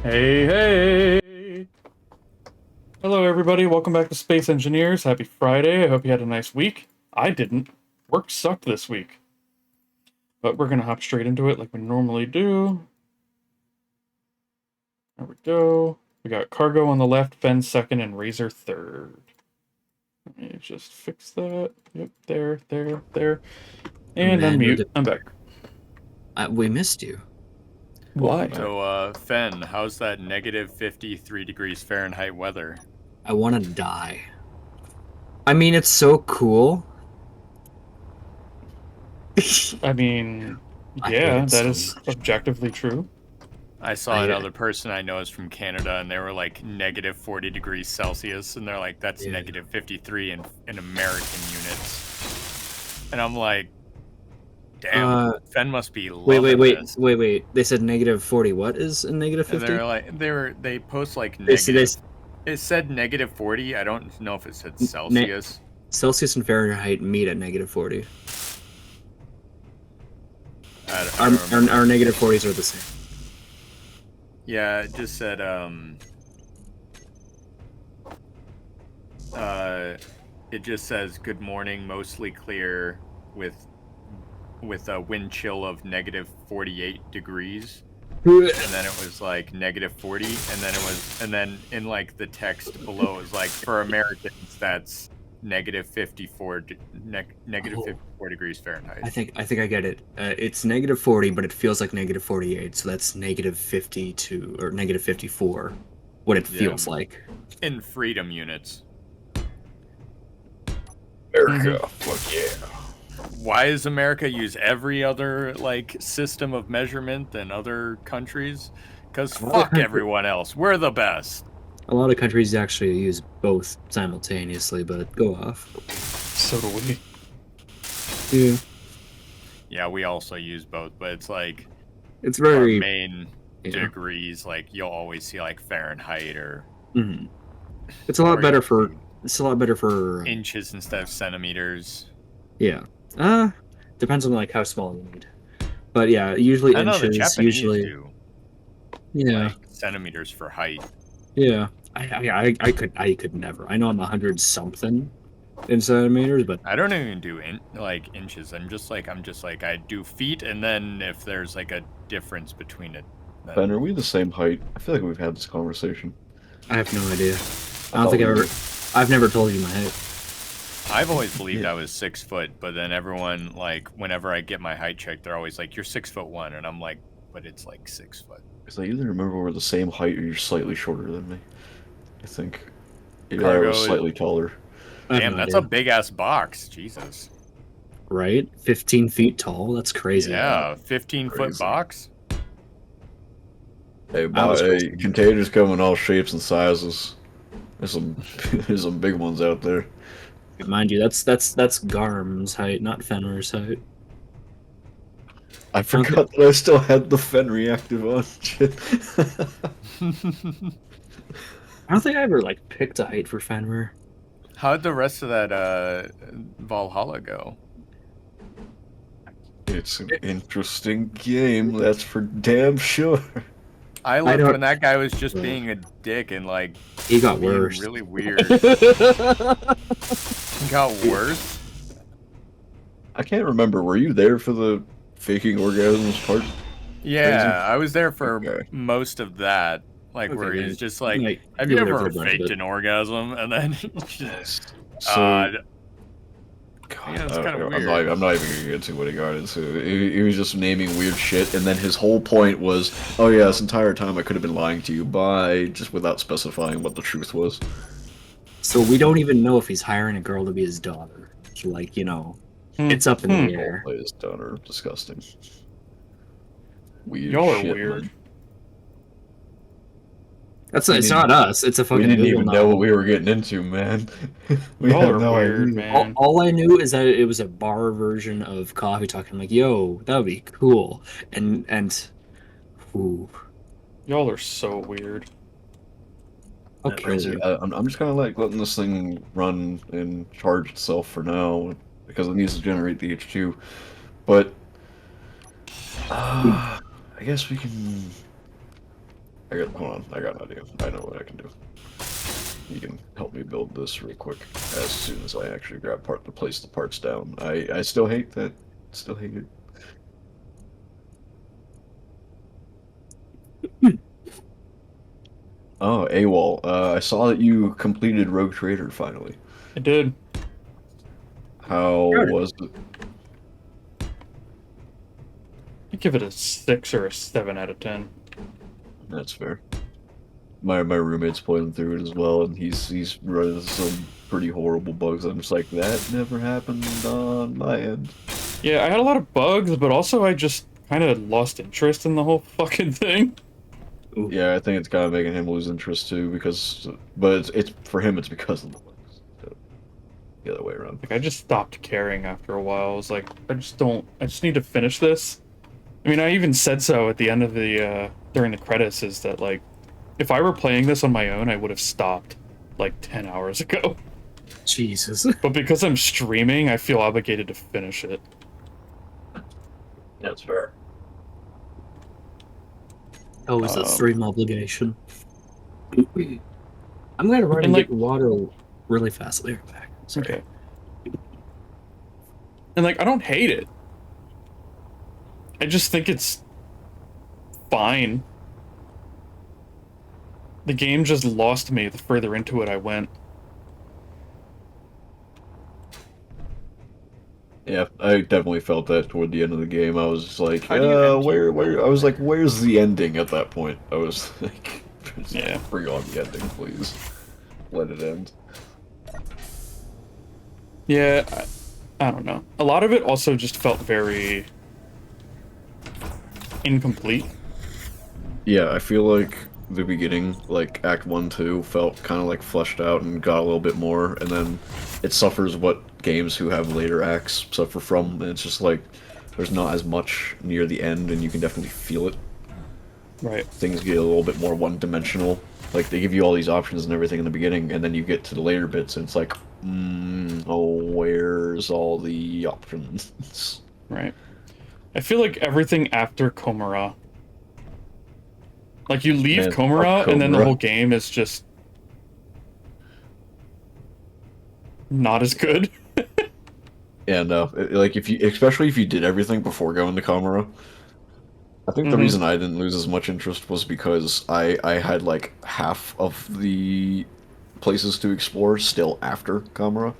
Hey, hey! Hello, everybody. Welcome back to Space Engineers. Happy Friday. I hope you had a nice week. I didn't. Work sucked this week. But we're going to hop straight into it like we normally do. There we go. We got Cargo on the left, Fen second, and Razor third. Let me just fix that. Yep, there. And unmute. I'm back. We missed you. Why? So, Fen, how's that negative 53 degrees Fahrenheit weather? I want to die. I mean, it's so cool. I mean, I hate yeah, it that so is much. objectively true. I saw another person I know is from Canada, and they were like negative 40 degrees Celsius, and they're like, that's Yeah. negative 53 in American units. And I'm like, damn, Fen must be loving this. Wait. They said negative 40. What is a negative And 50? they're like, they post like They said- negative. It said negative 40. I don't know if it said Celsius. Celsius and Fahrenheit meet at negative 40. I don't remember. Our negative 40s are the same. Yeah, it just said it just says good morning, mostly clear with a wind chill of negative 48 degrees. And then it was like negative 40, and then in like the text below it was like for Americans that's negative 54 degrees Fahrenheit. I think I get it. It's negative 40, but it feels like negative 48, so that's negative 52 or negative 54. What it feels like. In freedom units. America, fuck yeah. Why does America use every other like system of measurement than other countries? Because fuck everyone else. We're the best. A lot of countries actually use both simultaneously, but go off. So do we. Yeah. Yeah, we also use both, but it's like It's very our main degrees. Like you'll always see like Fahrenheit or. Mm-hmm. It's a lot better for. It's a lot better for inches instead of centimeters. Yeah. Depends on like how small you need. But yeah, usually I know inches. the Japanese usually. do. Yeah. Like centimeters for height. Yeah. I could never. I know I'm 100 something in centimeters, but I don't even do inches. I'm just like I do feet, and then if there's like a difference between it. Then... Ben, are we the same height? I feel like we've had this conversation. I have no idea. I don't think I've never told you my height. I've always believed I was 6 foot, but then everyone like whenever I get my height checked, they're always like, "You're 6'1", and I'm like, "But it's like 6 foot." Because I either remember we're the same height or you're slightly shorter than me. I think. Maybe I Cargo was slightly taller. Damn, that's a big ass box. Jesus. Right? 15 feet tall? That's crazy. Yeah, 15-foot box. Hey, containers come in all shapes and sizes. There's some big ones out there. Mind you, that's Garm's height, not Fenrir's height. I forgot that I still had the Fen reactive on. Shit. I don't think I ever like picked a height for Fenrir. How'd the rest of that Valhalla go? It's an interesting game, that's for damn sure. I loved when that guy was just being a dick and like he got worse. Really weird. He got worse. I can't remember. Were you there for the faking orgasms part? Yeah, I was there for most of that. Like where he's just like, "Have you ever faked an orgasm?" And then just God, it's kind of weird. I'm not even gonna get into what he got into. He was just naming weird shit, and then his whole point was, "Oh yeah, this entire time I could have been lying to you," just without specifying what the truth was. So we don't even know if he's hiring a girl to be his daughter. So, like, you know, it's up in the air. His daughter, disgusting. Weird. Y'all are weird. Man. It's not us. It's a fucking. We didn't even know what we were getting into, man. Y'all are weird, man. All I knew is that it was a bar version of Coffee Talk. I'm like, yo, that would be cool. Ooh. Y'all are so weird. Okay. I'm just kind of like letting this thing run and charge itself for now because it needs to generate the H2. But I guess we can Hold on, I got an idea. I know what I can do. You can help me build this real quick as soon as I actually grab to place the parts down. I still hate that. Still hate it. Oh, AWOL. I saw that you completed Rogue Trader finally. I did. How was it? I give it a 6 or a 7 out of 10. That's fair. My roommate's playing through it as well, and he's running into some pretty horrible bugs. I'm just like, that never happened on my end. Yeah, I had a lot of bugs, but also I just kind of lost interest in the whole fucking thing. Yeah, I think it's kind of making him lose interest too, but it's for him, it's because of the bugs. So, the other way around. Like, I just stopped caring after a while. I was like, I just need to finish this. I mean, I even said so at the end of the, during the credits, is that, like, if I were playing this on my own, I would have stopped, like, 10 hours ago. Jesus. But because I'm streaming, I feel obligated to finish it. That's fair. Oh, it's a stream obligation. I'm gonna run And, and like- get water really fast. I'll be right back. Sorry. Okay. And, like, I don't hate it. I just think it's fine. The game just lost me the further into it I went. Yeah, I definitely felt that toward the end of the game. I was just like, How do you end where? I was like, where's the ending at that point? I was like, just Yeah. bring on the ending, please. Let it end. Yeah, I don't know. A lot of it also just felt very incomplete. Yeah, I feel like the beginning, like Act 1, 2, felt kind of like fleshed out and got a little bit more, and then it suffers what games who have later acts suffer from, and it's just like, there's not as much near the end, and you can definitely feel it. Right. Things get a little bit more one-dimensional. Like, they give you all these options and everything in the beginning, and then you get to the later bits, and it's like, oh, where's all the options? Right. I feel like everything after Komara. Like, you leave Man, Komara, fuck and then the Komara. whole game is just not as good. Yeah, no, like, especially if you did everything before going to Kamara. I think the Mhm. reason I didn't lose as much interest was because I had like half of the places to explore still after Kamara.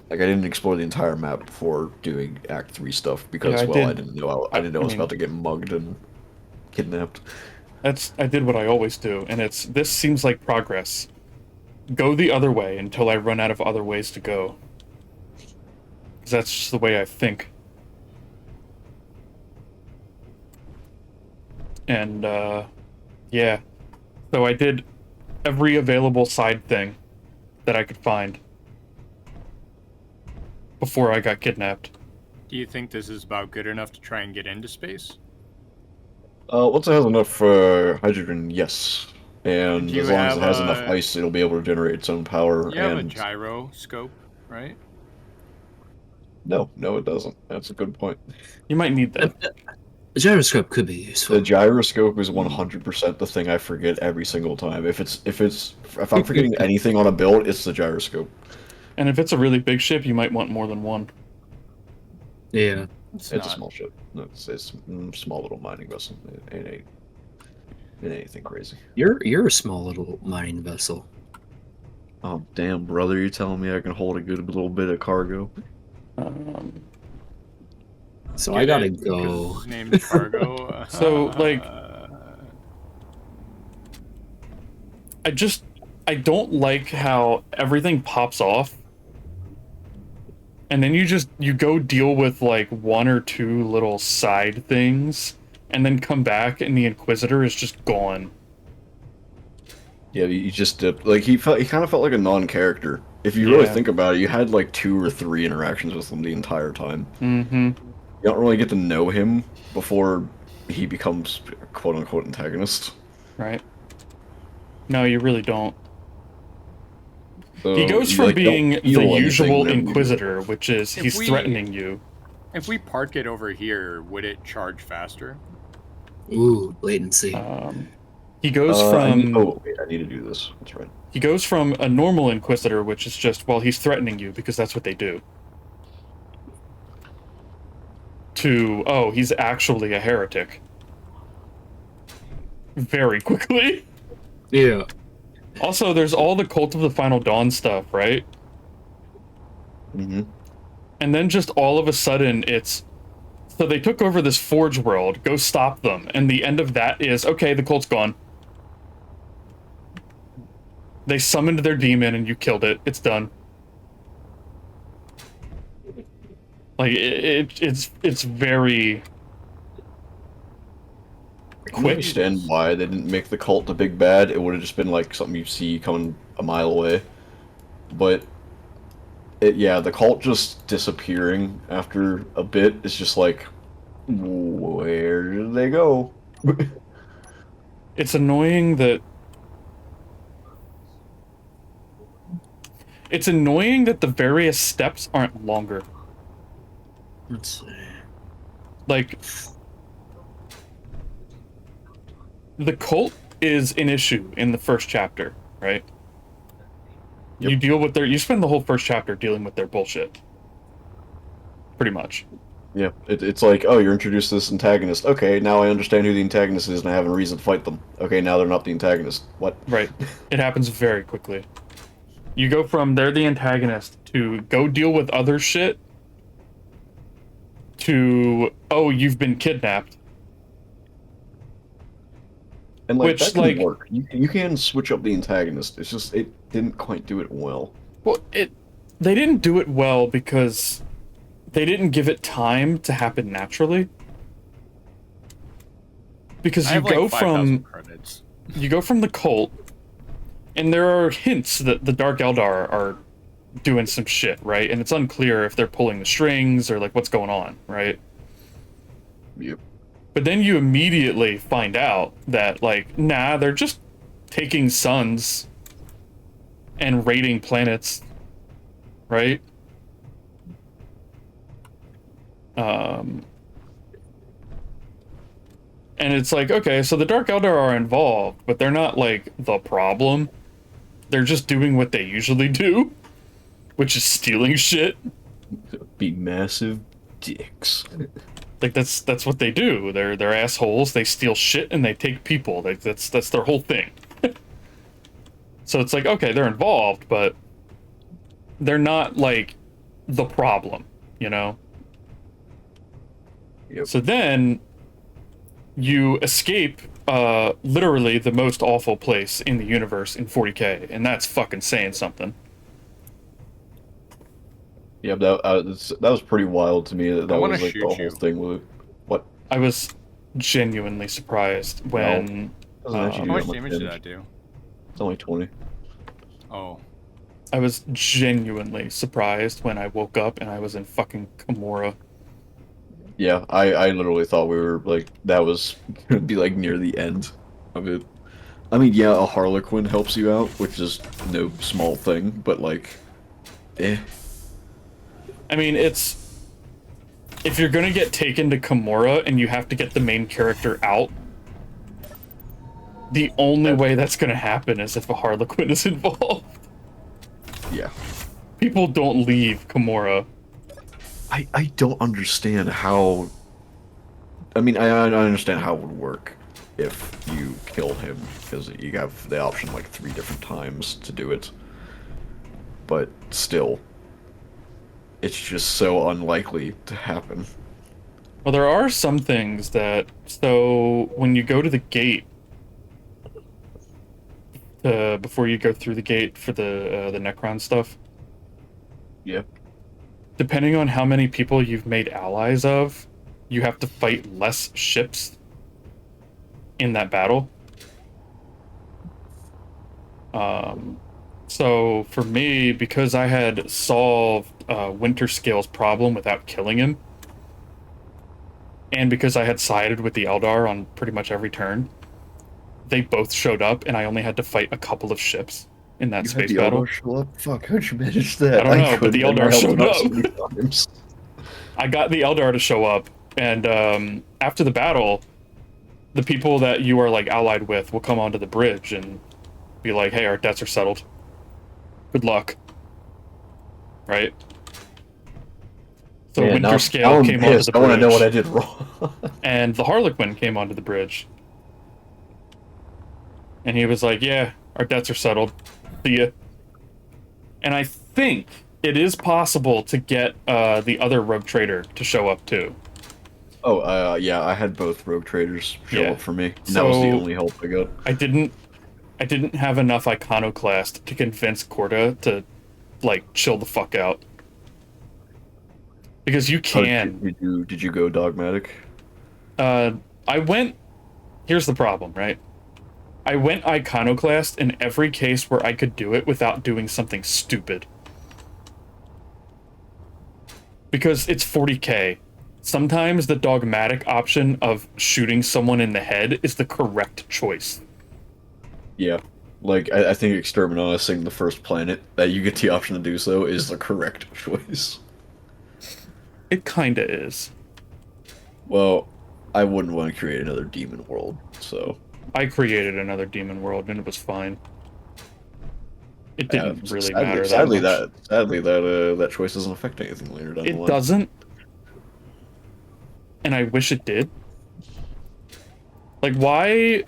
Like, I didn't explore the entire map before doing Act 3 stuff because, Yeah, I didn't know I was mean- about to get mugged and kidnapped. I did what I always do, and this seems like progress. Go the other way until I run out of other ways to go. 'Cause that's just the way I think. And, yeah. So I did every available side thing that I could find before I got kidnapped. Do you think this is about good enough to try and get into space? Once it has enough hydrogen, yes. And Do you as long as it has have enough ice, it'll be able to generate its own power. You have a and gyroscope, right? no, it doesn't. That's a good point. You might need that. A gyroscope could be The useful. gyroscope is 100% the thing I forget every single time. If I'm forgetting anything on a build, it's the gyroscope. And if it's a really big ship, you might want more than one. Yeah. It's a small ship. No, it's a small little mining vessel. It ain't anything crazy. You're a small little mining vessel. Oh damn, brother! You're telling me I can hold a good little bit of cargo? So Get I gotta it, because go. his name's Cargo. So, like- I don't like how everything pops off. And then you go deal with like one or two little side things and then come back and the Inquisitor is just gone. Yeah, you just dipped. Like he kind of felt like a non-character. If you really Yeah. think about it, you had like 2 or 3 interactions with him the entire time. Mm-hmm. You don't really get to know him before he becomes quote-unquote antagonist. Right. No, you really don't. So He goes you, from like, don't being feel the anything usual whenever you do it. Inquisitor, which is If he's we- threatening you. If we park it over here, would it charge faster? Ooh, latency. He goes oh, wait, I need to do this. That's right. he goes from a normal Inquisitor, which is just, well, he's threatening you because that's what they do, to, oh, he's actually a heretic. Very quickly. Yeah. Also, there's all the Cult of the Final Dawn stuff, right? Mm-hmm. And then just all of a sudden, it's... So they took over this Forge world, go stop them, and the end of that is, okay, the cult's gone. They summoned their demon and you killed it. It's done. Like, it's very... I can understand why they didn't make the cult the big bad. It would have just been like something you see coming a mile away. But yeah, the cult just disappearing after a bit is just like, where did they go? It's annoying that... It's annoying that the various steps aren't longer. Let's see. Like... The cult is an issue in the first chapter, right? Yep. You deal with their... You spend the whole first chapter dealing with their bullshit. Pretty much. Yeah, it's like, oh, you're introduced to this antagonist. Okay, now I understand who the antagonist is and I have a reason to fight them. Okay, now they're not the antagonist. What? Right. It happens very quickly. You go from they're the antagonist to go deal with other shit to, oh, you've been kidnapped. And like, Which, that can like... work. You can switch up the antagonist. It's just, it didn't quite do it well. Well, they didn't do it well because they didn't give it time to happen naturally. Because you go from credits. You go from the cult, and there are hints that the Dark Eldar are doing some shit, right? And it's unclear if they're pulling the strings or like what's going on, right? Yep. But then you immediately find out that, like, nah, they're just taking suns and raiding planets, right? And it's like, okay, so the Dark Eldar are involved, but they're not, like, the problem. They're just doing what they usually do, which is stealing shit. Be massive dicks. Like, that's what they do. They're assholes. They steal shit and they take people. That's their whole thing. So it's like, okay, they're involved, but they're not, like, the problem, you know? Yep. So then you escape literally the most awful place in the universe in 40K, and that's fucking saying something. Yeah, that was pretty wild to me. That was like the whole you. thing with what. I was genuinely surprised when... Doesn't actually do How much that damage did I do? It's only 20. Oh. I was genuinely surprised when I woke up and I was in fucking Kimura. Yeah, I literally thought we were, like, that was gonna be, like, near the end of it. I mean, yeah, a Harlequin helps you out, which is no small thing, but, like, eh. I mean, it's... If you're gonna get taken to Kimura and you have to get the main character out, the only way that's gonna happen is if a Harlequin is involved. Yeah. People don't leave Kimura. I don't understand how... I mean, I understand how it would work if you killed him, because you have the option, like, 3 different times to do it. But still, it's just so unlikely to happen. Well, there are some things that... So, when you go to the gate, before you go through the gate for the Necron stuff... Yeah. Depending on how many people you've made allies of, you have to fight less ships in that battle. So for me, because I had solved Winterscale's problem without killing him, and because I had sided with the Eldar on pretty much every turn, they both showed up, and I only had to fight a couple of ships in that space battle. Eldar show up? Fuck, how'd you manage that? I don't know, but the Eldar showed up. So many times. I got the Eldar to show up, and after the battle, the people that you are like allied with will come onto the bridge and be like, hey, our debts are settled. Good luck. Right? So Man, now Winterscale I'm came onto pissed. the I bridge. want to know what I did wrong. And the Harlequin came onto the bridge. And he was like, yeah, our debts are settled. See ya. And I think it is possible to get the other rogue trader to show up too. Oh, yeah, I had both rogue traders show Yeah. up for me. And that was the So- only help I got. I didn't have enough iconoclast to convince Corda to like chill the fuck out. Because you can. Did you go dogmatic? I went. Here's the problem, right? I went iconoclast in every case where I could do it without doing something stupid. Because it's 40k. Sometimes the dogmatic option of shooting someone in the head is the correct choice. Yeah. Like, I think exterminating the first planet that you get the option to do so is the correct choice. It kinda is. Well, I wouldn't want to create another demon world, so... I created another demon world and it was fine. It didn't really matter sadly, that much. that choice doesn't affect anything later down the It line. doesn't. And I wish it did. Like, why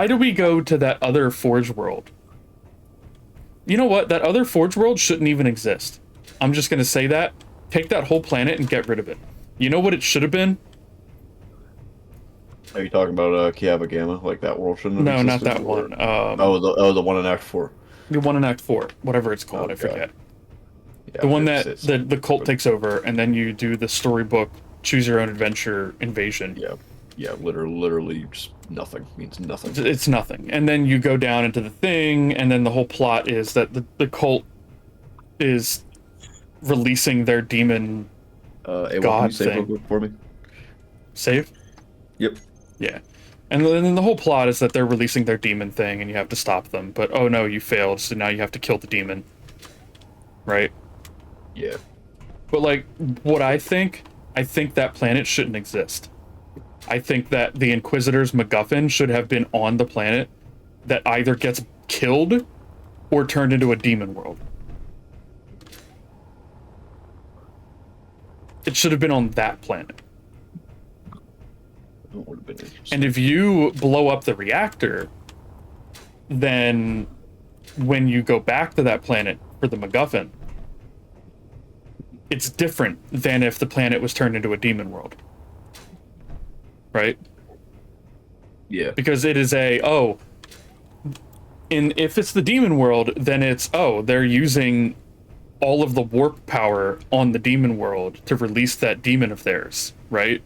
do we go to that other Forge world? You know what? That other Forge world shouldn't even exist. I'm just gonna say that. Take that whole planet and get rid of it. You know what it should have been? Are you talking about Kiaba Gamma? Like that world shouldn't have No, not existed? that one. The one in Act 4. The one in Act 4, whatever it's called, I Okay. forget. Yeah, The one it's- that it's- the cult takes over, and then you do the storybook choose your own adventure invasion. Yeah, literally just nothing. Means nothing. It's nothing. And then you go down into the thing, and then the whole plot is that the cult is releasing their demon Hey, can God you save real thing. quick for me? save. Yep. Yeah. And then the whole plot is that they're releasing their demon thing and you have to stop them. But oh no, you failed, so now you have to kill the demon. Right? Yeah. But like, what I think that planet shouldn't exist. I think that the Inquisitor's MacGuffin should have been on the planet that either gets killed or turned into a demon world. It should have been on that planet. That would have been interesting. And if you blow up the reactor, then when you go back to that planet for the MacGuffin, it's different than if the planet was turned into a demon world. Right? Yeah. Because it is if it's the demon world, then it's, they're using all of the warp power on the demon world to release that demon of theirs, right?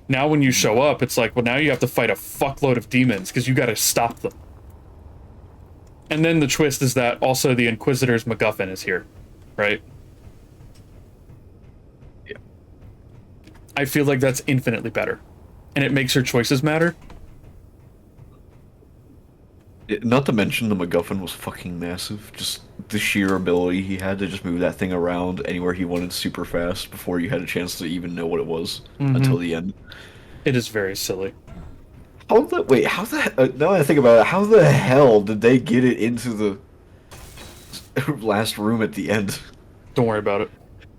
Now when you show up, it's like, well, now you have to fight a fuckload of demons because you got to stop them. And then the twist is that also the Inquisitor's MacGuffin is here, right? Yeah. I feel like that's infinitely better. And it makes your choices matter. Not to mention the MacGuffin was fucking massive. Just the sheer ability he had to just move that thing around anywhere he wanted super fast before you had a chance to even know what it was until the end. It is very silly. Now that I think about it, how the hell did they get it into the last room at the end? Don't worry about it.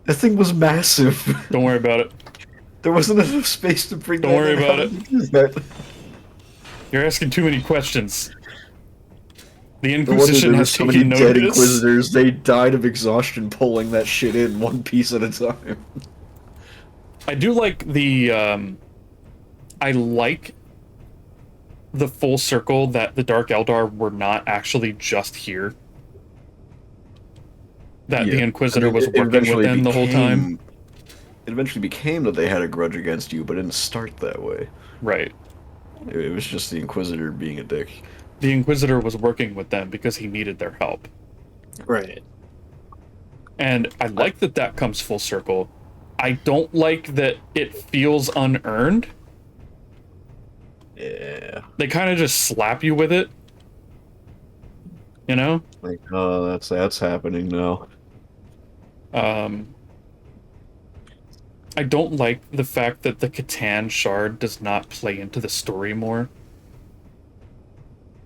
That thing was massive. Don't worry about it. There wasn't enough space to bring Don't that worry in. about How it. did they do that? You're asking too many questions. The No wonder Inquisition there were has so many taken dead notice. Inquisitors. They died of exhaustion pulling that shit in one piece at a time. I do like the, I like the full circle that the Dark Eldar were not actually just here. That the Yeah. Inquisitor I mean, was it working with eventually them the whole time. It eventually became that they had a grudge against you, but it didn't start that way. Right. It was just the Inquisitor being a dick. The Inquisitor was working with them because he needed their help. Right. And I like that that comes full circle. I don't like that it feels unearned. Yeah. They kind of just slap you with it. You know? Like, oh, that's happening now. I I don't like the fact that the Catan shard does not play into the story more.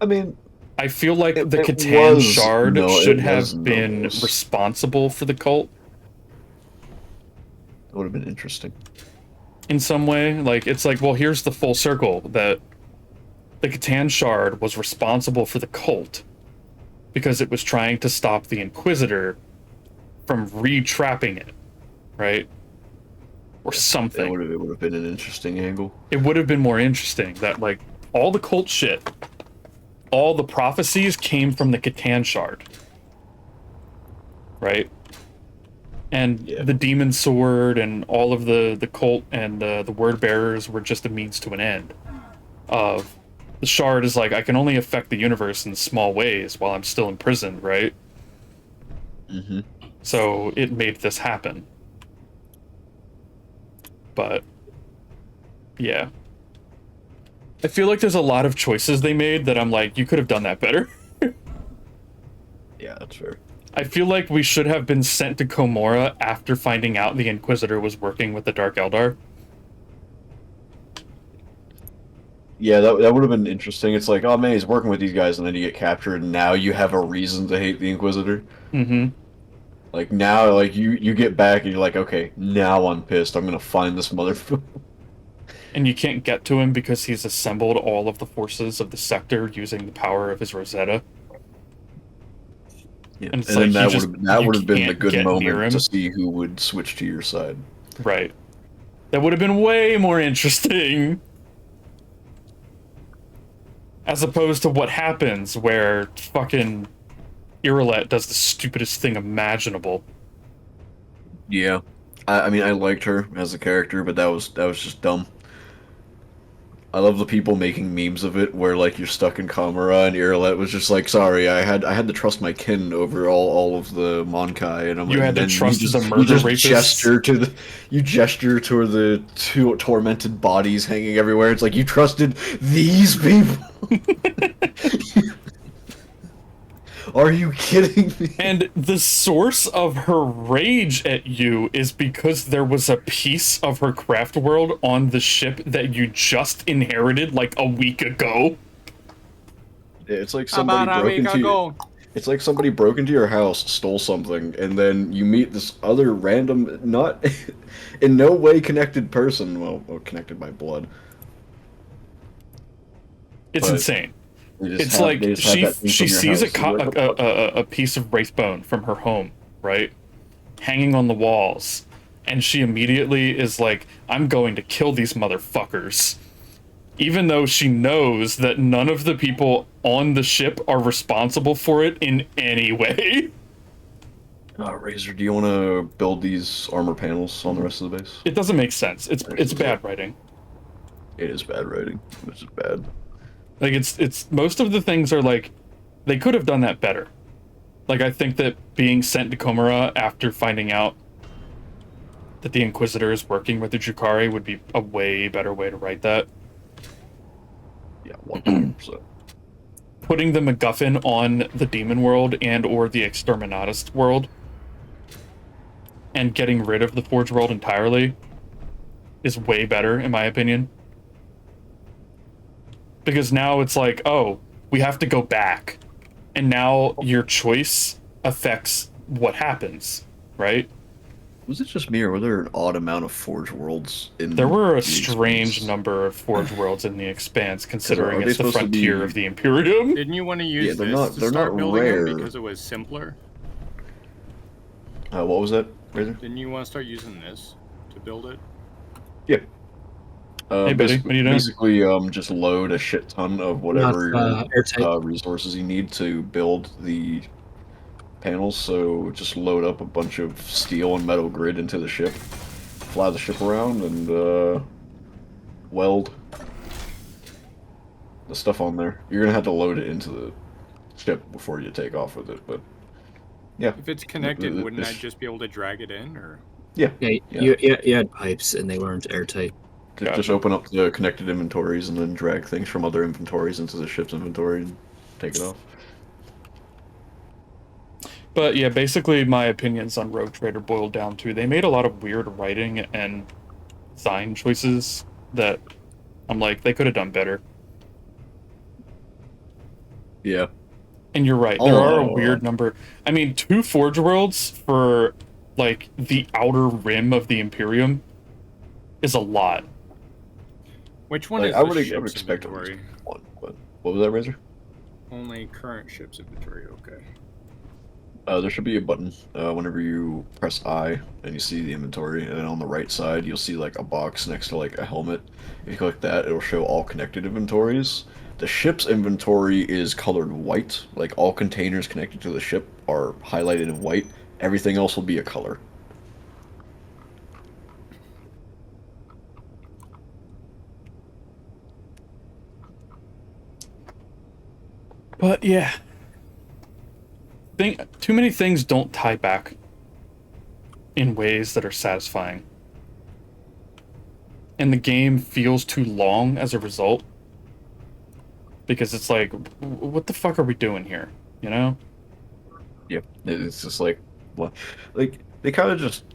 I mean, I feel like the it Catan was shard no, should it was have been novelist. responsible for the cult It would have been interesting. in some way. Like, it's like, well, here's the full circle, that the Catan shard was responsible for the cult because it was trying to stop the Inquisitor from re-trapping it, right? Or something. It would have been an interesting angle. It would have been more interesting that, like, all the cult shit, all the prophecies came from the Catan shard, right? And Yeah. the demon sword and all of the cult and the word bearers were just a means to an end. Of the shard is like, I can only affect the universe in small ways while I'm still imprisoned, right? Mm-hmm. So it made this happen. But yeah, I feel like there's a lot of choices they made that I'm like, you could have done that better. Yeah, that's fair. I feel like we should have been sent to Komora after finding out the Inquisitor was working with the Dark Eldar. Yeah, that would have been interesting. It's like, oh man, he's working with these guys, and then you get captured, and now you have a reason to hate the Inquisitor. Mm-hmm. Like now, like you get back, and you're like, okay, now I'm pissed. I'm gonna find this motherfucker. And you can't get to him because he's assembled all of the forces of the sector using the power of his Rosetta. Yeah. And it's And then like, you that would have been the can't good get near moment him. to see who would switch to your side. Right. That would have been way more interesting. As opposed to what happens where fucking Irilette does the stupidest thing imaginable. Yeah, I mean, I liked her as a character, but that was just dumb. I love the people making memes of it, where like you're stuck in Kamara, and Irilette was just like, "Sorry, I had to trust my kin over all of the Monkai," and I'm You like, had to then trust you the just, murder you just rapists? gesture toward the two tormented bodies hanging everywhere. It's like you trusted these people. Are you kidding me? And the source of her rage at you is because there was a piece of her craft world on the ship that you just inherited like a week ago. It's like somebody broke into your, it's like somebody broke into your house, stole something, and then you meet this other random, not in no way connected person. Well, connected by blood. It's But insane. they just It's have- like they just have she that thing she from your sees house. You're like, what the fuck? a piece of wraith bone from her home, right, hanging on the walls, and she immediately is like, "I'm going to kill these motherfuckers," even though she knows that none of the people on the ship are responsible for it in any way. Razor, do you want to build these armor panels on the rest of the base? It doesn't make sense. It's bad writing. It is bad writing. This is bad. Like it's most of the things are like, they could have done that better. Like, I think that being sent to Komara after finding out that the Inquisitor is working with the Drukhari would be a way better way to write that. Yeah, 100%. Putting the MacGuffin on the Demon World and or the Exterminatus world and getting rid of the Forge world entirely is way better, in my opinion. Because now it's like, oh, we have to go back. And now your choice affects what happens, right? Was it just me, or were there an odd amount of Forge worlds in There were a the strange Expanse? number of Forge worlds in the Expanse, considering they it's the supposed to frontier be- of the Imperium. Didn't you want to use they're this not- to they're start not building rare. them because it was simpler? What was that, Razor? Didn't you want to start using this to build it? Yeah. Hey, buddy, what are you doing? Basically, just load a shit ton of whatever airtight. resources you need to build the panels. So just load up a bunch of steel and metal grid into the ship, fly the ship around, and weld the stuff on there. You're gonna have to load it into the ship before you take off with it, but yeah. If it's connected, the- wouldn't I this- just be able to drag it in, or? Yeah, Yeah. you had pipes and they weren't airtight. Gotcha. Just open up the connected inventories and then drag things from other inventories into the ship's inventory and take it off. But yeah, basically my opinions on Rogue Trader boiled down to they made a lot of weird writing and design choices that I'm like, they could have done better. Yeah. And you're right, there are a weird number. I mean, 2 Forge Worlds for, like, the outer rim of the Imperium is a lot. Which one Like, is I the would ship's expect at least inventory? one. But what was that, Razor? Only current ship's inventory. Okay. There should be a button whenever you press I and you see the inventory, and then on the right side you'll see like a box next to like a helmet. If you click that, it'll show all connected inventories. The ship's inventory is colored white, like all containers connected to the ship are highlighted in white. Everything else will be a color. But yeah, too many things don't tie back in ways that are satisfying. And the game feels too long as a result. Because it's like, what the fuck are we doing here? You know? Yep, it's just like, what, like they kind of just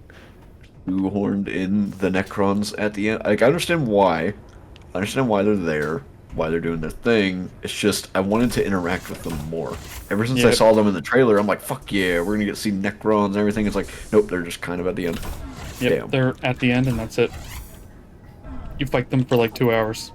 shoehorned in the Necrons at the end. Like I understand why, they're there, why they're doing their thing. It's just I wanted to interact with them more. Ever since I Yep. saw them in the trailer, I'm like, fuck yeah, we're gonna get to see Necrons and everything. It's like, nope, they're just kind of at the end. Yep, Damn. they're at the end and that's it. You fight them for like 2 hours.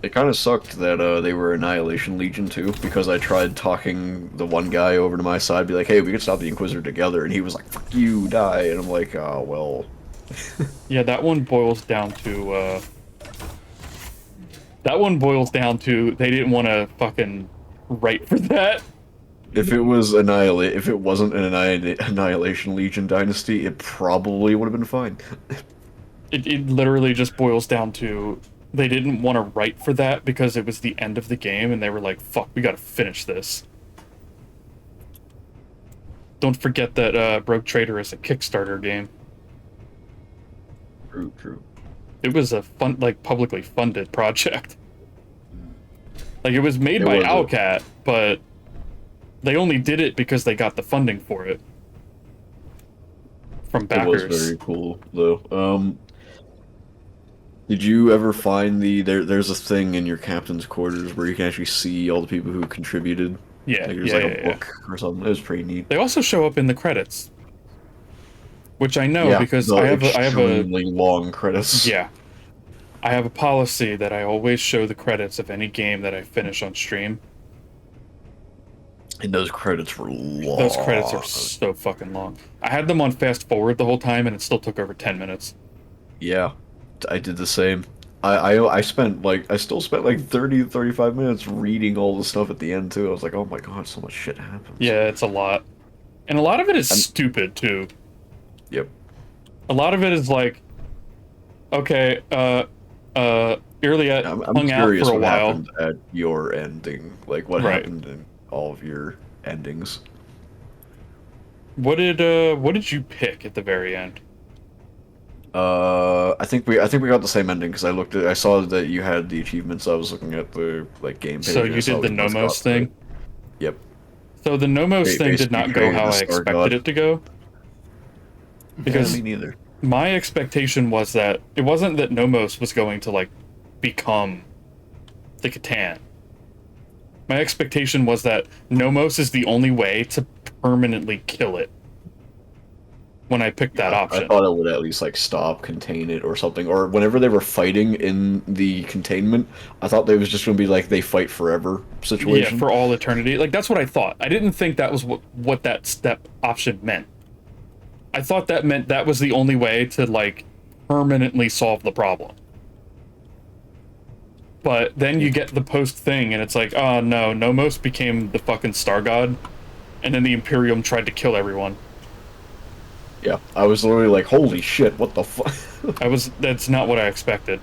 It kind of sucked that they were Annihilation Legion too, because I tried talking the one guy over to my side, be like, hey, we could stop the Inquisitor together, and he was like, fuck you, die, and I'm like, oh, well. Yeah, that one boils down to, they didn't want to fucking write for that. If it wasn't an Annihilation Legion dynasty, it probably would have been fine. It literally just boils down to they didn't want to write for that because it was the end of the game and they were like, fuck, we gotta finish this. Don't forget that Rogue Trader is a Kickstarter game. True. It was a publicly funded project. Like, it was made It by was Owlcat, but they only did it because they got the funding for it. From backers. It was very cool, though. Did you ever find there's a thing in your captain's quarters where you can actually see all the people who contributed? Yeah, Like there's a book or something. It was pretty neat. They also show up in the credits. Which I know because the I have a extremely long credits. Yeah. I have a policy that I always show the credits of any game that I finish on stream. And those credits were long. Those credits are so fucking long. I had them on fast forward the whole time and it still took over 10 minutes. Yeah. I did the same. I still spent like 30 35 minutes reading all the stuff at the end too. I was like, oh my god, so much shit happens. Yeah, it's a lot. And a lot of it is stupid too. Yep. A lot of it is like, okay, Irliet I'm hung out curious for a what while. happened at your ending. Like what Right. happened in all of your endings. What did you pick at the very end? I think we got the same ending because I saw that you had the achievements. I was looking at the like game page. So you did the Nomos thing? Yep. So the Nomos thing did Basically not go created how the I Star expected God. it to go. Because me neither. my expectation was that it wasn't that Nomos was going to like become the Catan. My expectation was that Nomos is the only way to permanently kill it. When I picked that option. I thought it would at least like stop, contain it, or something. Or whenever they were fighting in the containment, I thought they was just going to be like they fight forever situation. Yeah, for all eternity. Like that's what I thought. I didn't think that was what that step option meant. I thought that meant that was the only way to like permanently solve the problem. But then you get the post thing, and it's like, oh no, Nomos became the fucking Star God, and then the Imperium tried to kill everyone. Yeah, I was literally like, holy shit, what the fuck? That's not what I expected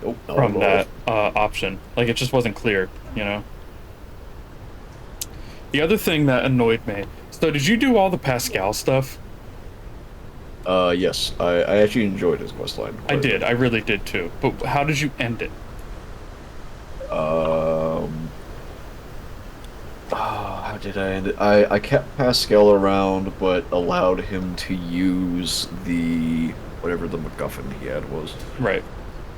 Nope, not from at all. that option. Like, it just wasn't clear, you know? The other thing that annoyed me, so did you do all the Pascal stuff? Yes, I actually enjoyed his questline. I did, I really did too. But how did you end it? How did I end it? I kept Pascal around, but allowed him to use the whatever the MacGuffin he had was. Right.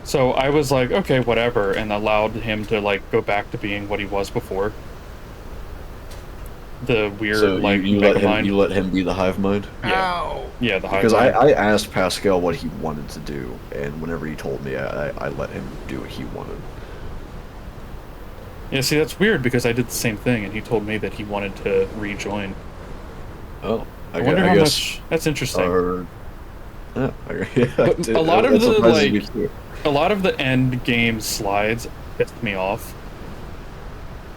So I was like, okay, whatever, and allowed him to like go back to being what he was before. The weird So like you mega let him mind. you let him be the hive mind? Yeah. Yeah, the hive Because mind. I asked Pascal what he wanted to do, and whenever he told me, I let him do what he wanted. Yeah, see, that's weird because I did the same thing, and he told me that he wanted to rejoin. Oh, I wonder I how guess, much. That's interesting. Yeah, yeah. But a lot of that the surprises me like, too. a lot of the end game slides pissed me off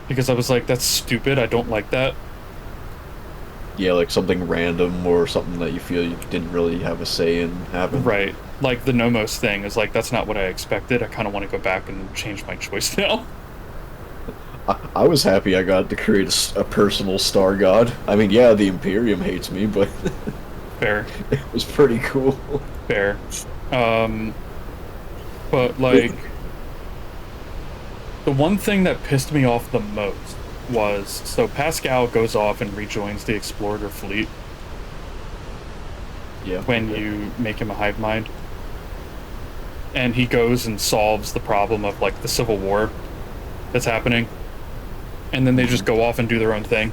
because I was like, that's stupid. I don't like that. Yeah, like something random or something that you feel you didn't really have a say in happen. Right. Like the Nomos thing is like, that's not what I expected. I kind of want to go back and change my choice now. I was happy I got to create a personal star god. I mean, yeah, the Imperium hates me, but Fair. it was pretty cool. Fair. But like, the one thing that pissed me off the most was, so Pascal goes off and rejoins the Explorer fleet Yeah. when you make him a hive mind. And he goes and solves the problem of like the civil war that's happening. And then they just go off and do their own thing.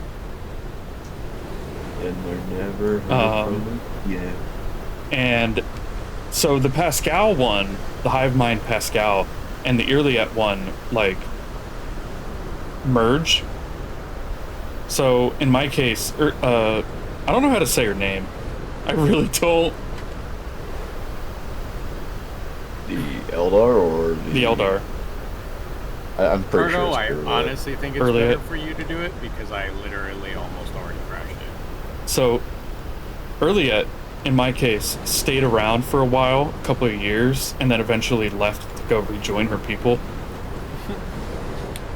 And we're never yeah. And so the Pascal one, the hive mind Pascal, and the Irliet one, like, merge. So in my case, I don't know how to say her name. I really don't. The Eldar or The Eldar. I'm pretty Virgo, sure. I It's honestly think it's Earlier. better for you to do it because I literally almost already crashed it. So Irliet, in my case, stayed around for a while, a couple of years, and then eventually left to go rejoin her people.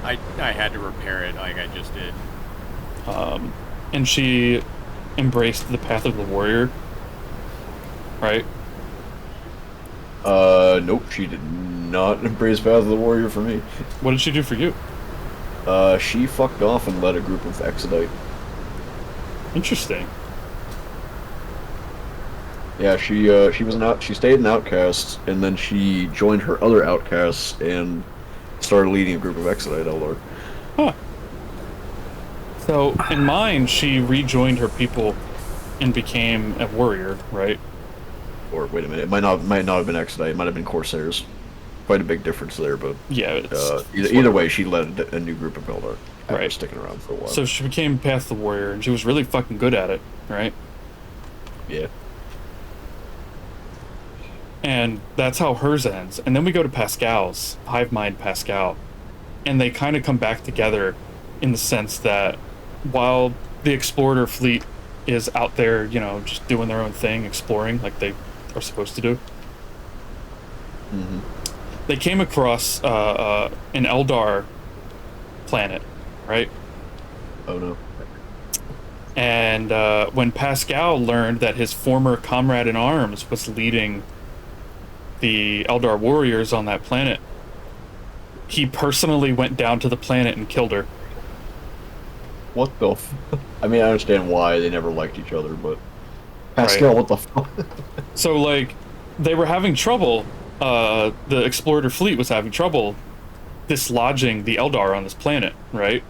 I had to repair it like I just did. And she embraced the path of the warrior, right? Nope, she did not embrace Path of the Warrior for me. What did she do for you? She fucked off and led a group of Exodite. Interesting. Yeah, she was she stayed an outcast, and then she joined her other outcasts and started leading a group of Exodite Eldar. Huh. So, in mine, she rejoined her people and became a warrior, right? Or wait a minute, it might not have been Exodite, it might have been Corsairs. Quite a big difference there, but Yeah, it's either way, she led a new group of Eldar after Right. sticking around for a while. So she became Path the Warrior, and she was really fucking good at it, right? yeah. And that's how hers ends. And then we go to Pascal's, Hive Mind Pascal. And they kind of come back together in the sense that while the Explorer fleet is out there, you know, just doing their own thing, exploring like they are supposed to do, they came across an Eldar planet, right? Oh no. And when Pascal learned that his former comrade in arms was leading the Eldar warriors on that planet, he personally went down to the planet and killed her. What the f I mean, I understand why they never liked each other, but Pascal, Right. what the fuck? So, like, they were having trouble, the Explorer fleet was having trouble dislodging the Eldar on this planet, right?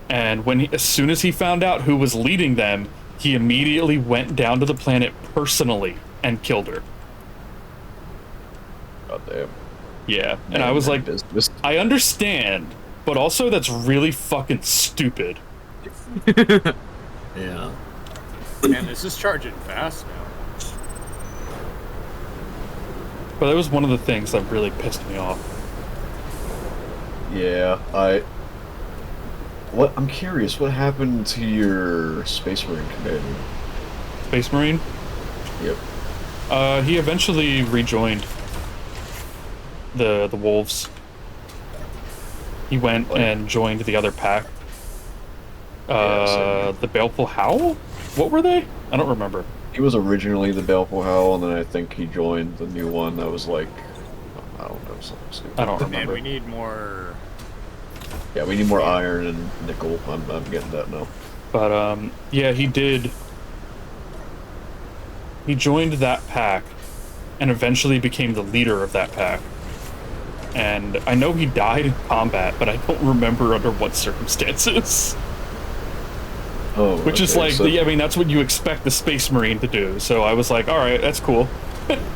And when as soon as he found out who was leading them, he immediately went down to the planet personally and killed her. God damn. Yeah, and I was like, business. I understand, but also that's really fucking stupid. Yeah. Man, this is charging fast now. But that was one of the things that really pissed me off. Yeah, I'm curious, what happened to your Space Marine companion? Space Marine? Yep. He eventually rejoined the wolves. He went and joined the other pack. The Baleful Howl? What were they? I don't remember. He was originally the Baleful Howl, and then I think he joined the new one that was like, I don't know, something stupid. I don't Man, remember. we need more. Yeah, we need more iron and nickel. I'm getting that now. But yeah, he did. He joined that pack and eventually became the leader of that pack. And I know he died in combat, but I don't remember under what circumstances. Oh, Which is okay, like, so I mean, that's what you expect the Space Marine to do. So I was like, all right, that's cool.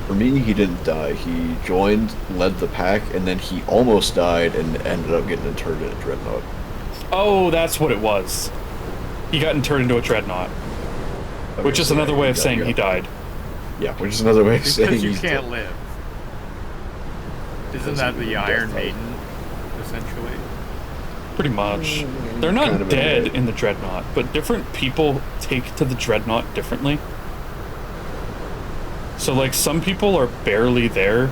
for me, he didn't die. He joined, led the pack, and then he almost died and ended up getting interred in a dreadnought. Oh, that's what it was. He got turned into a dreadnought, which is another way of saying he died. Yeah, which is another way of saying Because you he's can't dead. live. Isn't Because that he the was Iron death Maiden, essentially? Pretty much. They're not kind of dead a- in the dreadnought, but different people take to the dreadnought differently. So, like, some people are barely there.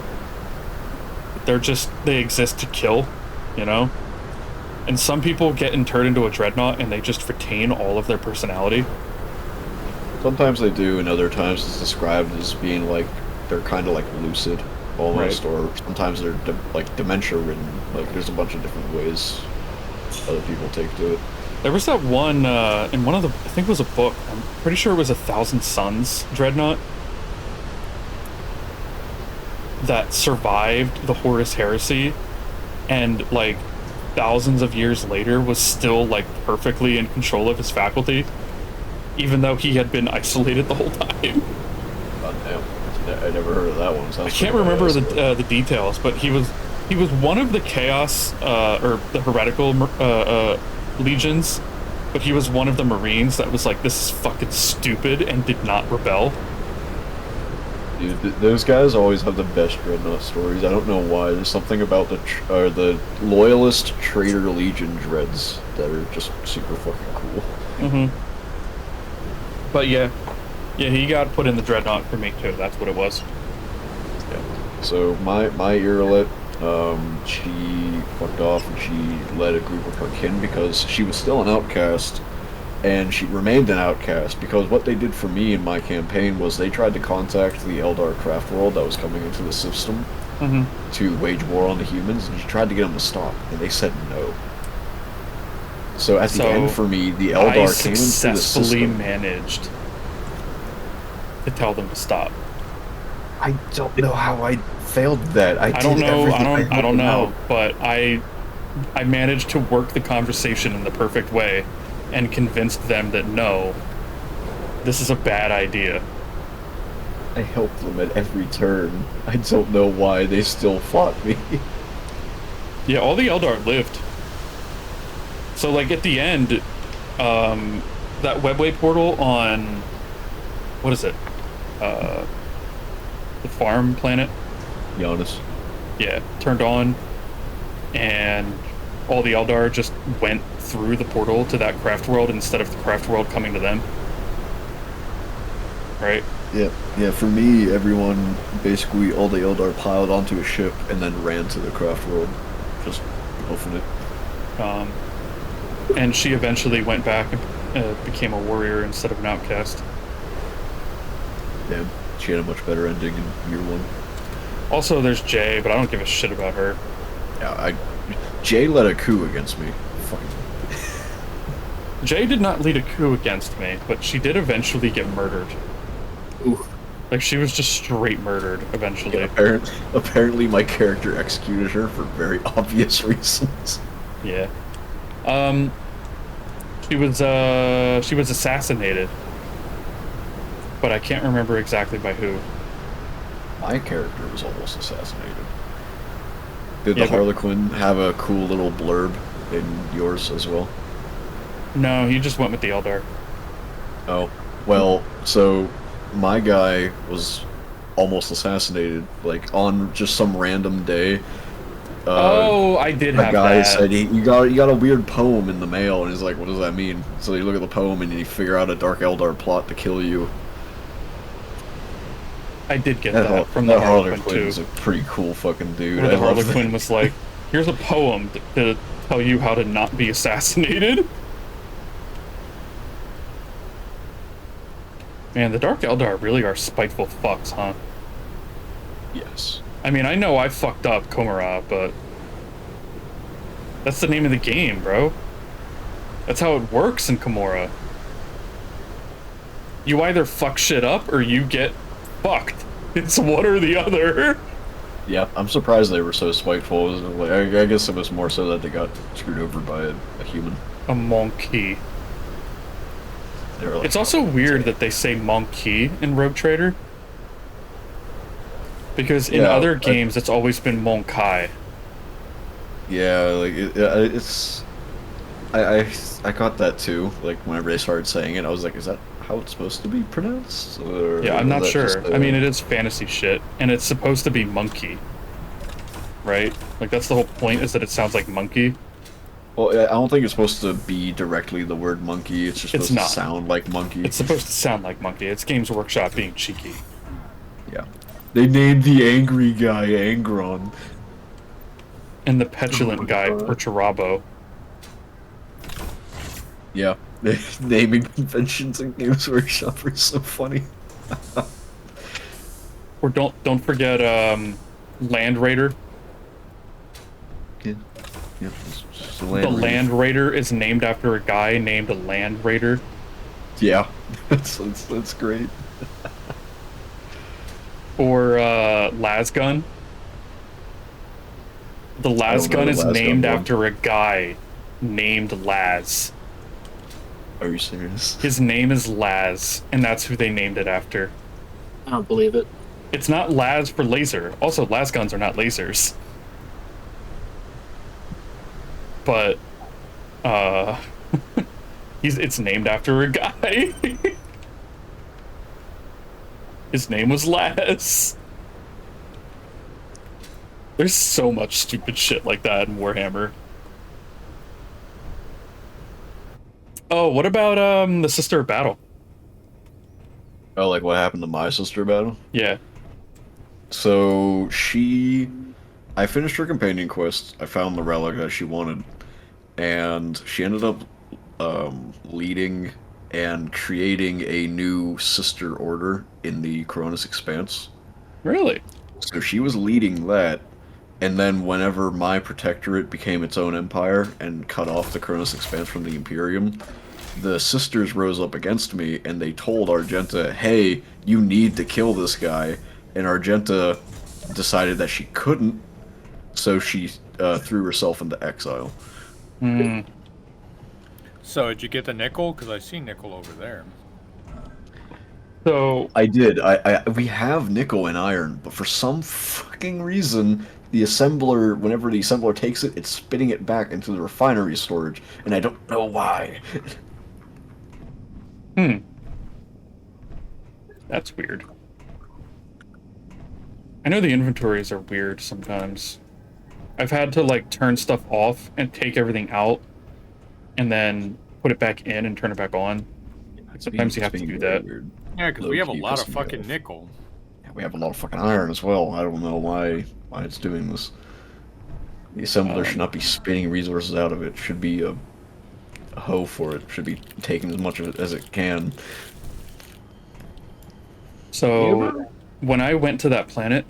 They exist to kill, you know? And some people get interred into a dreadnought and they just retain all of their personality. Sometimes they do, and other times it's described as being like they're kind of like lucid, almost, Right. or sometimes they're like dementia-ridden. Like there's a bunch of different ways other people take to it. There was that one, in one of the, I think it was a book, I'm pretty sure it was 1,000 Suns dreadnought, that survived the Horus Heresy, and, like, thousands of years later was still, like, perfectly in control of his faculty, even though he had been isolated the whole time. God damn, I never heard of that one. I can't remember the details, but he was one of the Chaos, or the Heretical legions, but he was one of the Marines that was like, this is fucking stupid, and did not rebel. Dude, those guys always have the best dreadnought stories. I don't know why. There's something about the loyalist traitor legion dreads that are just super fucking cool. Mm-hmm. But yeah, he got put in the dreadnought for me too. That's what it was. Yeah. So my Irrelet, she fucked off and she led a group of her kin because she was still an outcast, and she remained an outcast because what they did for me in my campaign was they tried to contact the Eldar craft world that was coming into the system to wage war on the humans, and she tried to get them to stop, and they said no. So at the end for me, the Eldar came into the successfully system. managed to tell them to stop. I don't know how I failed that. I don't did know. everything I don't know. out. But I managed to work the conversation in the perfect way, and convinced them that no, this is a bad idea. I helped them at every turn. I don't know why they still fought me. Yeah, all the Eldar lived. So, like, at the end, that webway portal on, what is it? The farm planet? Giannis. Yeah, turned on, and all the Eldar just went through the portal to that craft world instead of the craft world coming to them. Right? Yeah, for me, everyone, basically, all the Eldar piled onto a ship and then ran to the craft world. Just open it. And she eventually went back and became a warrior instead of an outcast. Yeah, she had a much better ending in year one. Also, there's Jay, but I don't give a shit about her. Yeah, Jay led a coup against me. Fucking. Jay did not lead a coup against me, but she did eventually get murdered. Ooh. Like, she was just straight murdered eventually. Yeah, apparently my character executed her for very obvious reasons. Yeah. She was assassinated. But I can't remember exactly by who. My character was almost assassinated. Did Yeah, the Harlequin have a cool little blurb in yours as well? No, he just went with the Eldar. Oh, well, so my guy was almost assassinated, like on just some random day. I did The have guy that. said you got a weird poem in the mail, and he's like, "What does that mean?" So you look at the poem and you figure out a Dark Eldar plot to kill you. I did get that from the that Harlequin Harlequin is too. a pretty cool fucking dude. Where the I love Harlequin that. was like, "Here's a poem to tell you how to not be assassinated." Man, the Dark Eldar really are spiteful fucks, huh? Yes. I mean, I know I fucked up Komara, but that's the name of the game, bro. That's how it works in Komora. You either fuck shit up or you get fucked. It's one or the other. Yeah, I'm surprised they were so spiteful. It was like, I guess it was more so that they got screwed over by a human. A monkey. They were like, It's also weird that they say monkey in Rogue Trader. Because in other games, it's always been Monkai. yeah, like it's. I got that too. Like whenever they started saying it, I was like, "Is that how it's supposed to be pronounced?" Or Yeah, I'm not is that sure. just, I mean, it is fantasy shit, and it's supposed to be monkey, right? Like that's the whole point, is that it sounds like monkey. well, I don't think it's supposed to be directly the word monkey. It's just It's supposed not. to sound like monkey. It's supposed to sound like monkey. It's Games Workshop being cheeky. Yeah. They named the angry guy Angron. And the petulant guy, Perturabo. Yeah. Naming conventions in Games Workshop are so funny. Or don't forget Land Raider. Yeah. Yeah. It's just a The Raider. Land Raider is named after a guy named Land Raider. Yeah. That's great. Or Lasgun. The don't know Lasgun the is Lasgun named one. after a guy named Laz. Are you serious? His name is Laz, and that's who they named it after. I don't believe it. It's not Laz for laser. Also, Lasguns are not lasers. But, it's named after a guy. His name was Laz. There's so much stupid shit like that in Warhammer. Oh, what about the Sister of Battle? Oh, like what happened to my sister battle? Yeah. So I finished her companion quest. I found the relic that she wanted, and she ended up leading and creating a new sister order in the Cronus Expanse. Really? So she was leading that, and then whenever my protectorate became its own empire and cut off the Cronus Expanse from the Imperium, the sisters rose up against me and they told Argenta, "Hey, you need to kill this guy." And Argenta decided that she couldn't, so she threw herself into exile. Hmm. So did you get the nickel? Because I see nickel over there. So, I did. We have nickel and iron, but for some fucking reason, the assembler, whenever the assembler takes it, it's spitting it back into the refinery storage, and I don't know why. that's weird. I know the inventories are weird sometimes. I've had to, like, turn stuff off and take everything out, and then put it back in and turn it back on. Sometimes you have to do that. Yeah, because we have a Low-key lot of pissing me fucking off. nickel. We have a lot of fucking iron as well. I don't know why it's doing this. The assembler should not be spinning resources out of it. Should be a hoe for it. Should be taking as much of it as it can. So, when I went to that planet,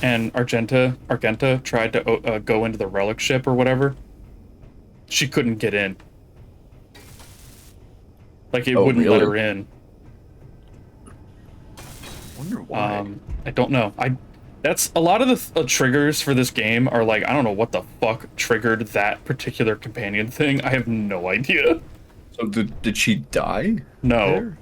and Argenta tried to go into the relic ship or whatever, she couldn't get in. Like, it Oh, wouldn't let her really? in. Wonder why. I don't know. That's a lot of the triggers for this game are like, I don't know what the fuck triggered that particular companion thing. I have no idea. So did she die? No. There?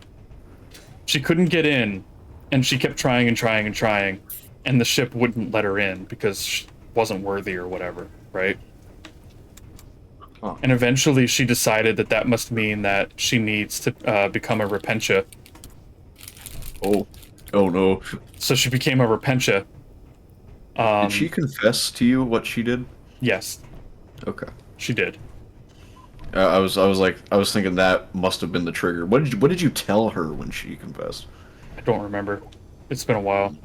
She couldn't get in, and she kept trying and trying and trying, and the ship wouldn't let her in because she wasn't worthy or whatever, right? Huh. And eventually she decided that that must mean that she needs to become a Repentia. Oh. Oh no. So she became a Repentia. Did she confess to you what she did? Yes, Okay. she did. I was thinking that must have been the trigger. What did you tell her when she confessed? I don't remember. It's been a while.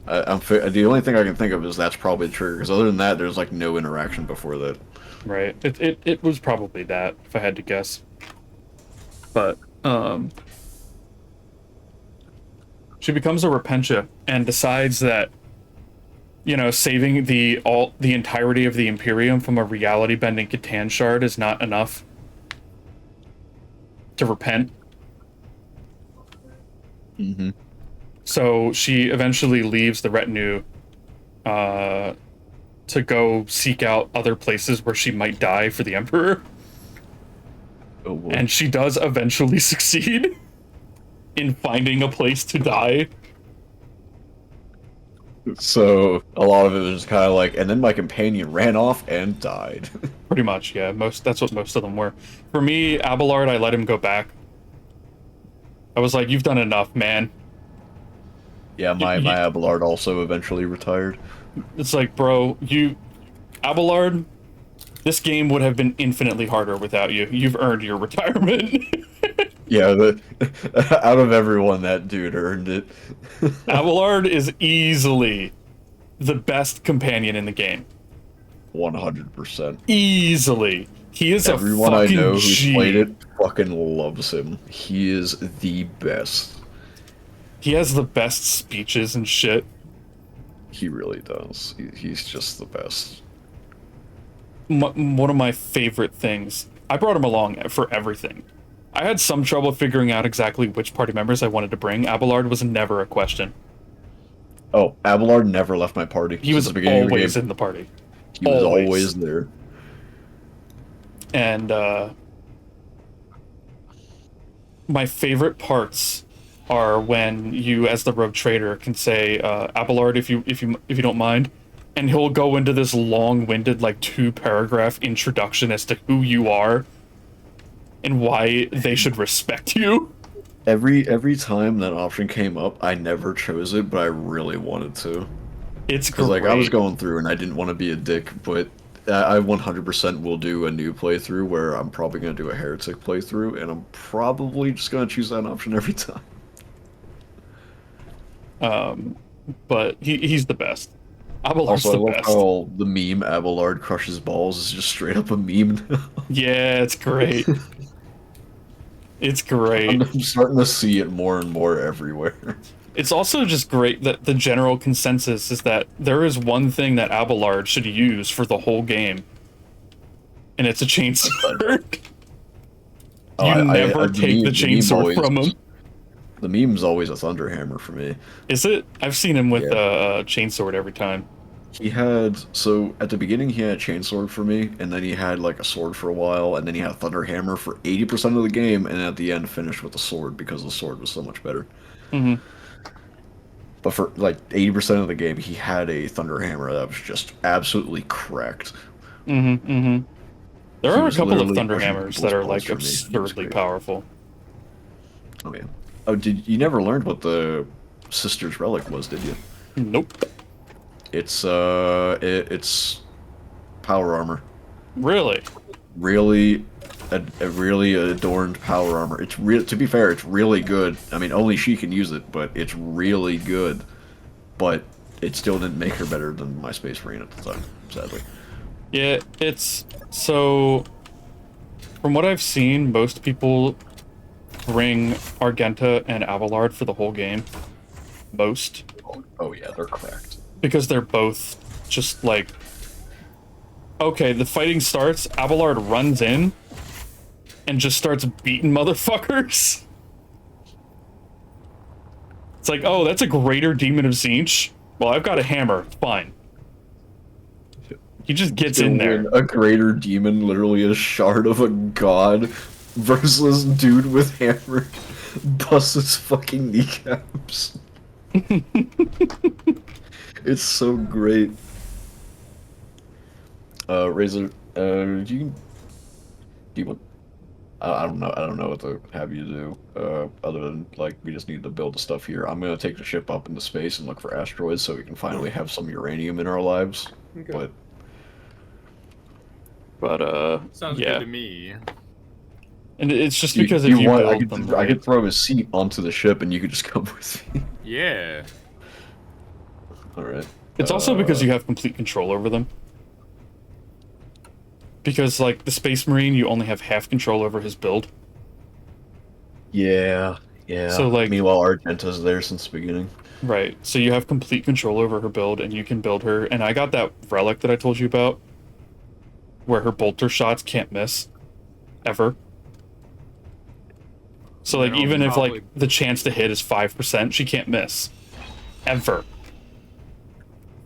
The only thing I can think of is that's probably the trigger. Because other than that, there's like no interaction before that. Right. It was probably that, if I had to guess. But, she becomes a Repentia and decides that, you know, saving the entirety of the Imperium from a reality-bending Catan shard is not enough to repent. Mm-hmm. So she eventually leaves the retinue to go seek out other places where she might die for the Emperor. Oh, boy. And she does eventually succeed in finding a place to die. So a lot of it was kind of like, and then my companion ran off and died. Pretty much, yeah. That's what most of them were. For me, Abelard, I let him go back. I was like, you've done enough, man. Yeah, my Abelard also eventually retired. It's like, bro, Abelard, this game would have been infinitely harder without you. You've earned your retirement. Yeah, out of everyone, that dude earned it. Abelard is easily the best companion in the game. 100%. Easily. He is Everyone a I fucking know who's G. played it fucking loves him. He is the best. He has the best speeches and shit. He really does. He's just the best. One of my favorite things. I brought him along for everything. I had some trouble figuring out exactly which party members I wanted to bring. Abelard was never a question. Oh, Abelard never left my party. He was Since the beginning always of the game. in the party. He was always there. And my favorite parts are when you, as the rogue trader, can say, Abelard, if you don't mind, and he'll go into this long-winded, like 2-paragraph introduction as to who you are and why they should respect you. Every time that option came up, I never chose it, but I really wanted to. It's Because great. like I was going through and I didn't want to be a dick, but I 100% will do a new playthrough where I'm probably going to do a heretic playthrough, and I'm probably just going to choose that option every time. But he's the best. Abelard's Also, I the love best. how the meme Abelard crushes balls is just straight up a meme now. Yeah, it's great. It's great. I'm starting to see it more and more everywhere. It's also just great that the general consensus is that there is one thing that Abelard should use for the whole game, and it's a chainsaw. Oh, You I never take the chainsaw from him. The meme's always a thunderhammer for me. Is it? I've seen him with Yeah. a chainsword every time. He had, so at the beginning he had a chainsword for me, and then he had like a sword for a while, and then he had a thunderhammer for 80% of the game, and at the end finished with a sword because the sword was so much better. Mm-hmm. But for like 80% of the game, he had a thunderhammer that was just absolutely cracked. Mm-hmm. Mm-hmm. There He are a was couple of literally crushing thunderhammers people's that are balls like for me. It was absurdly great. powerful. Oh yeah. Oh, you never learned what the Sister's Relic was, did you? Nope. It's it's power armor. Really? Really, a really adorned power armor. It's real. To be fair, it's really good. I mean, only she can use it, but it's really good. But it still didn't make her better than my Space Marine at the time, sadly. Yeah, it's so. From what I've seen, most people bring Argenta and Abelard for the whole game. Most. Oh yeah, they're cracked. Because they're both just like, okay, the fighting starts, Abelard runs in and just starts beating motherfuckers. It's like, oh, that's a greater demon of Tzeentch. Well, I've got a hammer. Fine. He just gets in there. A greater demon, literally a shard of a god, versus dude with hammer, busts his fucking kneecaps. It's so great. Razor, do you want? I don't know. I don't know what to have you do. Other than like, we just need to build the stuff here. I'm gonna take the ship up into space and look for asteroids so we can finally have some uranium in our lives. Okay. But Sounds yeah. good to me. And it's just because if you want, build them I right. could throw a seat onto the ship and you could just come with me. Yeah. All right. It's also because you have complete control over them. Because, like, the Space Marine, you only have half control over his build. Yeah, yeah. So, like- meanwhile, Argenta's there since the beginning. Right, so you have complete control over her build, and you can build her. And I got that relic that I told you about, where her bolter shots can't miss. Ever. So Then like I'll even if probably- like the chance to hit is 5%, she can't miss. Ever.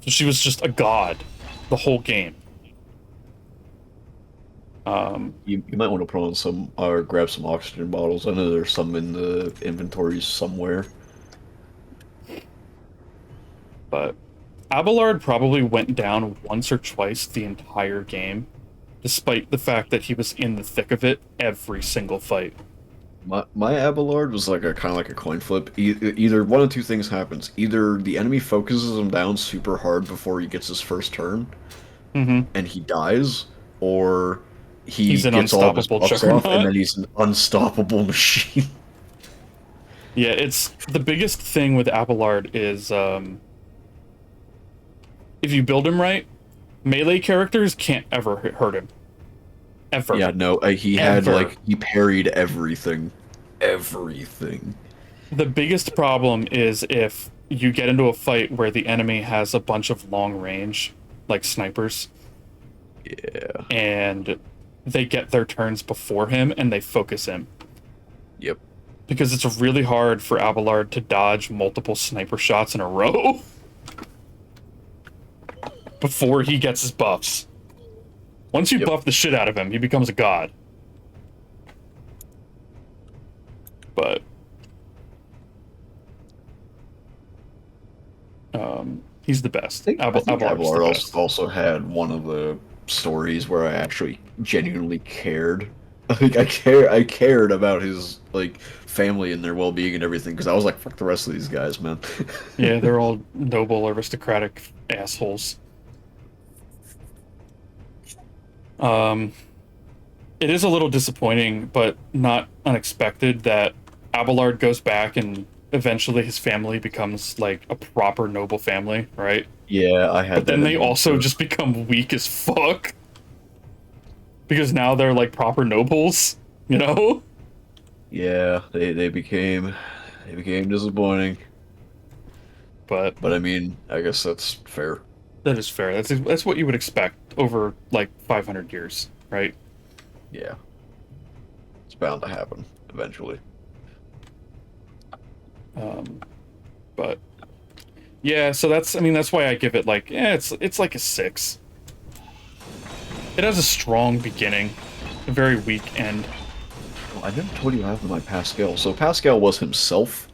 So she was just a god the whole game. You might want to put on some or grab some oxygen bottles. I know there's some in the inventories somewhere. But Abelard probably went down once or twice the entire game, despite the fact that he was in the thick of it every single fight. My Abelard was like a kind of like a coin flip. Either one of two things happens: either the enemy focuses him down super hard before he gets his first turn, Mm-hmm. and he dies, or he He's an gets all of his unstoppable buffs off, and juggernaut. then he's an unstoppable machine. Yeah, it's the biggest thing with Abelard is if you build him right, melee characters can't ever hurt him. Ever. Yeah, no, he had Ever. like he parried everything, everything. The biggest problem is if you get into a fight where the enemy has a bunch of long range, like snipers, Yeah. and they get their turns before him and they focus him. Yep. Because it's really hard for Abelard to dodge multiple sniper shots in a row before he gets his buffs. Once you Yep. buff the shit out of him, he becomes a god. But he's the best. I think Abelard's the Abelard best. also had one of the stories where I actually genuinely cared. Like I cared about his like family and their well-being and everything because I was like, fuck the rest of these guys, man. Yeah, they're all noble, aristocratic assholes. It is a little disappointing, but not unexpected, that Abelard goes back and eventually his family becomes like a proper noble family, right? Yeah, I had But then that they in mind, also too. just become weak as fuck. Because now they're like proper nobles, you know? Yeah, they became disappointing. But But I mean, I guess that's fair. that is fair. That's what you would expect over like 500 years, right? Yeah. It's bound to happen eventually. But yeah, so that's why I give it like it's like a 6. It has a strong beginning, a very weak end. Well, I never told you what happened to my Pascal. So Pascal was himself.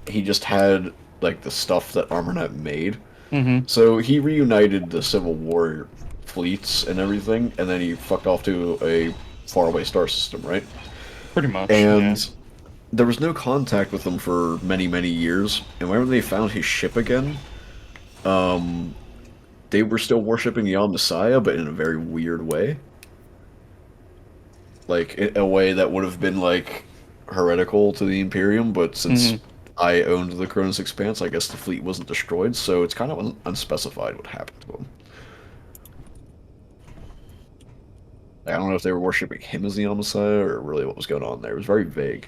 He just had like the stuff that ArmorNet made. Mm-hmm. So he reunited the Civil War fleets and everything, and then he fucked off to a faraway star system, right? Pretty much. And yeah. there was no contact with him for many, many years. And whenever they found his ship again, they were still worshipping the Messiah, but in a very weird way. Like, in a way that would have been, like, heretical to the Imperium, but since I owned the Cronus Expanse, I guess the fleet wasn't destroyed, so it's kind of unspecified what happened to him. I don't know if they were worshipping him as the Messiah, or really what was going on there. It was very vague.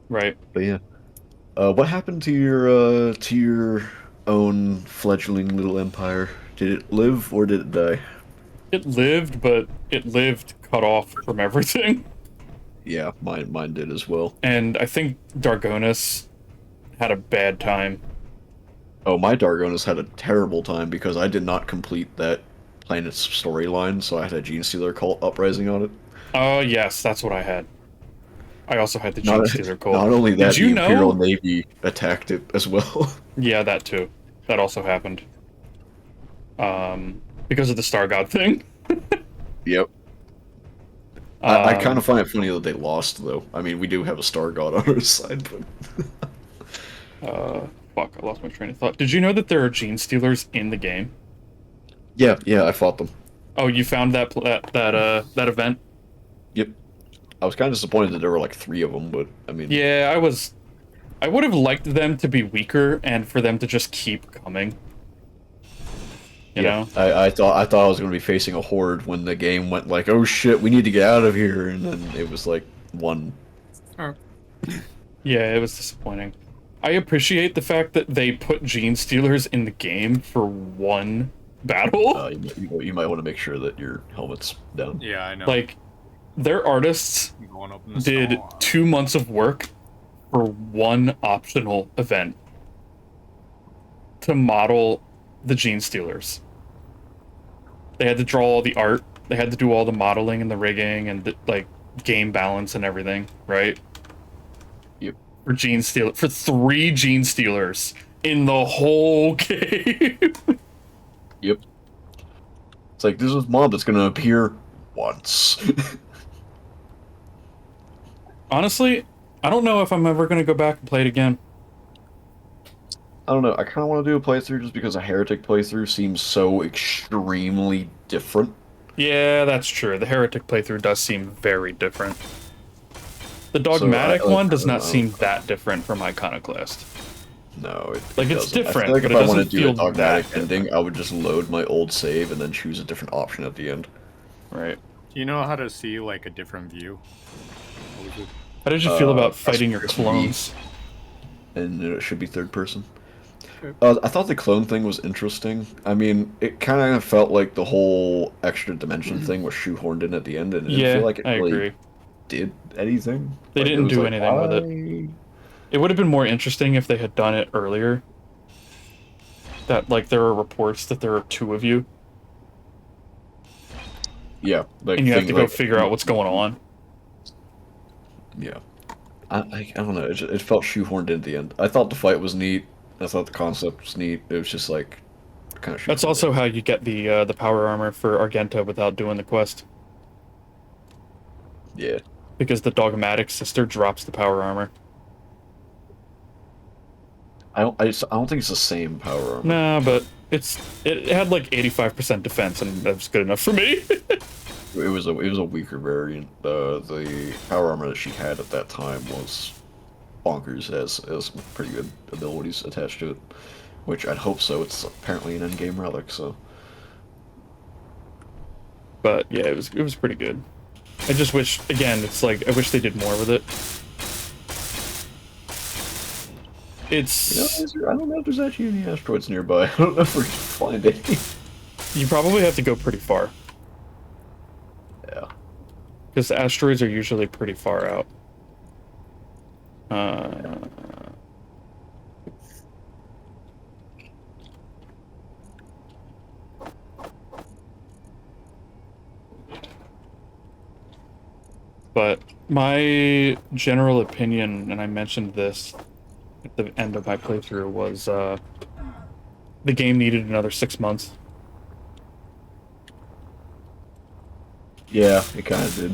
Right. But yeah. What happened to your own fledgling little empire? Did it live or did it die? It lived, but it lived cut off from everything. Yeah, mine did as well. And I think Dargonis had a bad time. Oh, my Dargonis had a terrible time because I did not complete that planet's storyline, so I had a Gene Stealer cult uprising on it. Oh, yes, that's what I had. I also had the Gene Not, Stealer cult. not only that, Did you the Imperial know? Navy attacked it as well. Yeah, that too. That also happened. Because of the Star God thing. Yep. I kind of find it funny that they lost, though. I mean, we do have a Star God on our side, but... Fuck, I lost my train of thought. Did you know that there are Gene Stealers in the game? Yeah, I fought them. Oh, you found that event? Yep. I was kind of disappointed that there were like 3 of them, but I mean... Yeah, I would have liked them to be weaker and for them to just keep coming. You know? I thought I was going to be facing a horde when the game went like, oh shit, we need to get out of here, and then it was like 1. Yeah, it was disappointing. I appreciate the fact that they put Gene Stealers in the game for 1 battle. You might want to make sure that your helmet's down. Yeah, I know. Like, their artists Going up in the did star. 2 months of work for one optional event to model the Gene Stealers. They had to draw all the art. They had to do all the modeling and the rigging and the, like game balance and everything, right? Yep. For Gene Stealer, for 3 Gene Stealers in the whole game. Yep. It's like, this is mob that's gonna appear once. Honestly, I don't know if I'm ever gonna go back and play it again. I don't know, I kind of want to do a playthrough just because a Heretic playthrough seems so extremely different. Yeah, that's true. The Heretic playthrough does seem very different. The Dogmatic one does not seem that different from Iconoclast. No, Like, it's doesn't. different, I feel like but if it I want to doesn't do a feel dogmatic that ending, different. I would just load my old save and then choose a different option at the end. Right. Do you know how to see like a different view? What was it? How did you feel about Press fighting your V. clones? And it should be third person. Okay. I thought the clone thing was interesting. I mean, it kind of felt like the whole extra dimension thing was shoehorned in at the end, and it didn't Yeah, feel like it I really agree. did anything. They Like, it didn't was do like, anything with it. why? It would have been more interesting if they had done it earlier. That, like, there are reports that there are 2 of you, Yeah, like and you have to thing- go like, figure out what's going on. Yeah, I don't know. It felt shoehorned in at the end. I thought the fight was neat. I thought the concept was neat. It was just like kind of. That's also how you get the power armor for Argenta without doing the quest. Yeah. Because the Dogmatic sister drops the power armor. I don't think it's the same power armor. Nah, but it had like 85% defense, and that was good enough for me. It was a weaker variant. The power armor that she had at that time was bonkers. Has some pretty good abilities attached to it, which I'd hope so. It's apparently an endgame relic, so. But yeah, it was pretty good. I just wish, again, it's like I wish they did more with it. It's I don't know if there's actually any asteroids nearby. I don't know if we're gonna find any. you probably have to go pretty far Yeah. because asteroids are usually pretty far out. But my general opinion, and I mentioned this at the end of my playthrough, was the game needed another 6 months. Yeah, it kind of did.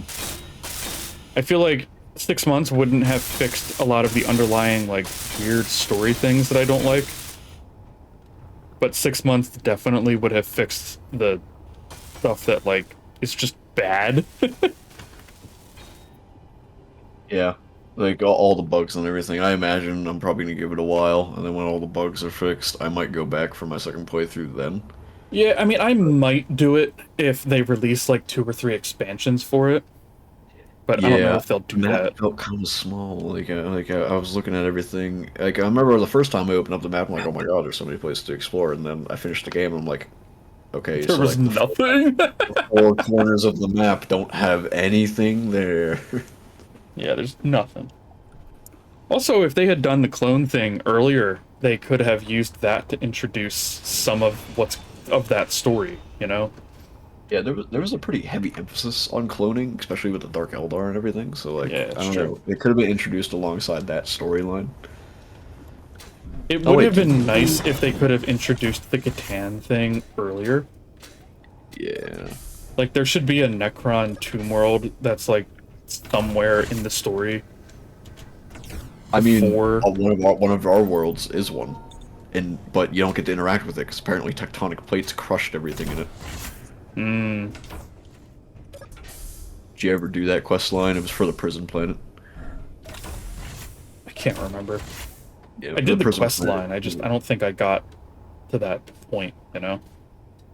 I feel like 6 months wouldn't have fixed a lot of the underlying, like, weird story things that I don't like. But 6 months definitely would have fixed the stuff that, like, is just bad. Yeah, like all the bugs and everything. I imagine I'm probably gonna give it a while, and then when all the bugs are fixed, I might go back for my second playthrough then. Yeah, I mean, I might do it if they release, like, 2 or 3 expansions for it. But I don't know if they'll do map that. felt kind of small. I was looking at everything. Like I remember the first time I opened up the map, I'm like, oh my god, there's so many places to explore. And then I finished the game, and I'm like, okay, There so was like nothing. the 4 corners of the map don't have anything there. Yeah, there's nothing. Also, if they had done the clone thing earlier, they could have used that to introduce some of what's of that story, you know? Yeah, there was a pretty heavy emphasis on cloning, especially with the Dark Eldar and everything. So like, Yeah, I don't true. know, it could have been introduced alongside that storyline. It Oh, would wait, have been nice if they could have introduced the Catan thing earlier. Yeah. Like, there should be a Necron Tomb World that's, like, somewhere in the story. I mean, Before- one of our worlds is one, but you don't get to interact with it because apparently tectonic plates crushed everything in it. Did you ever do that quest line? It was for the prison planet. I can't remember. Yeah, I did the prison quest planet. line, I don't think I got to that point, you know?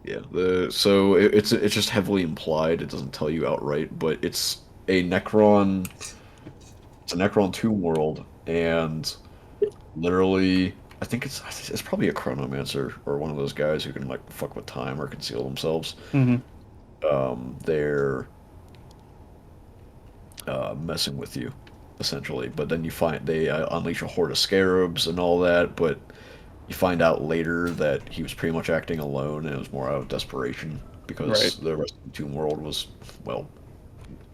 Yeah, so it's just heavily implied. It doesn't tell you outright, but it's a Necron. It's a Necron tomb world, and literally, I think it's probably a chronomancer or one of those guys who can like fuck with time or conceal themselves. Mm-hmm. messing with you, essentially. But then you find they unleash a horde of scarabs and all that, but you find out later that he was pretty much acting alone, and it was more out of desperation because Right. the rest of the Tomb World was, well,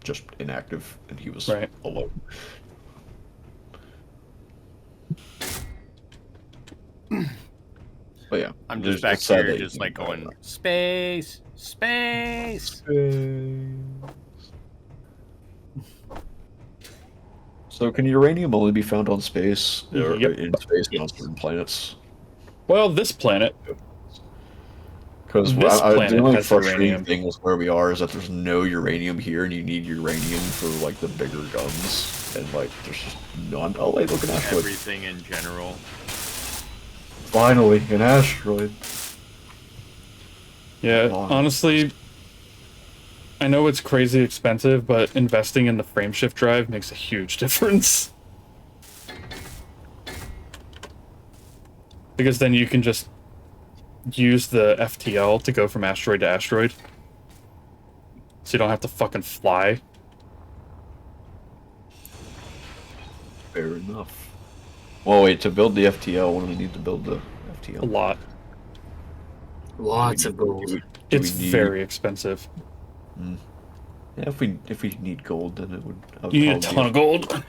just inactive, and he was Right. alone. But yeah, I'm just back here, just like going, space, space. So can uranium only be found on space, or Yep. in space Yes. on certain planets? Well, this planet, Because This the planet only has frustrating uranium. thing with where we are is that there's no uranium here, and you need uranium for like the bigger guns, and like there's just none. Oh wait, look, an asteroid! Everything in general. Finally, an asteroid. yeah, Wow. honestly, I know it's crazy expensive, but investing in the frameshift drive makes a huge difference. Because then you can just use the FTL to go from asteroid to asteroid. So you don't have to fucking fly. Fair enough. Well, wait, to build the FTL, what do we need to build the A FTL? lot. Lots of Do gold. we It's need- very expensive. Yeah, if we need gold, then I would You need a probably ton of gold.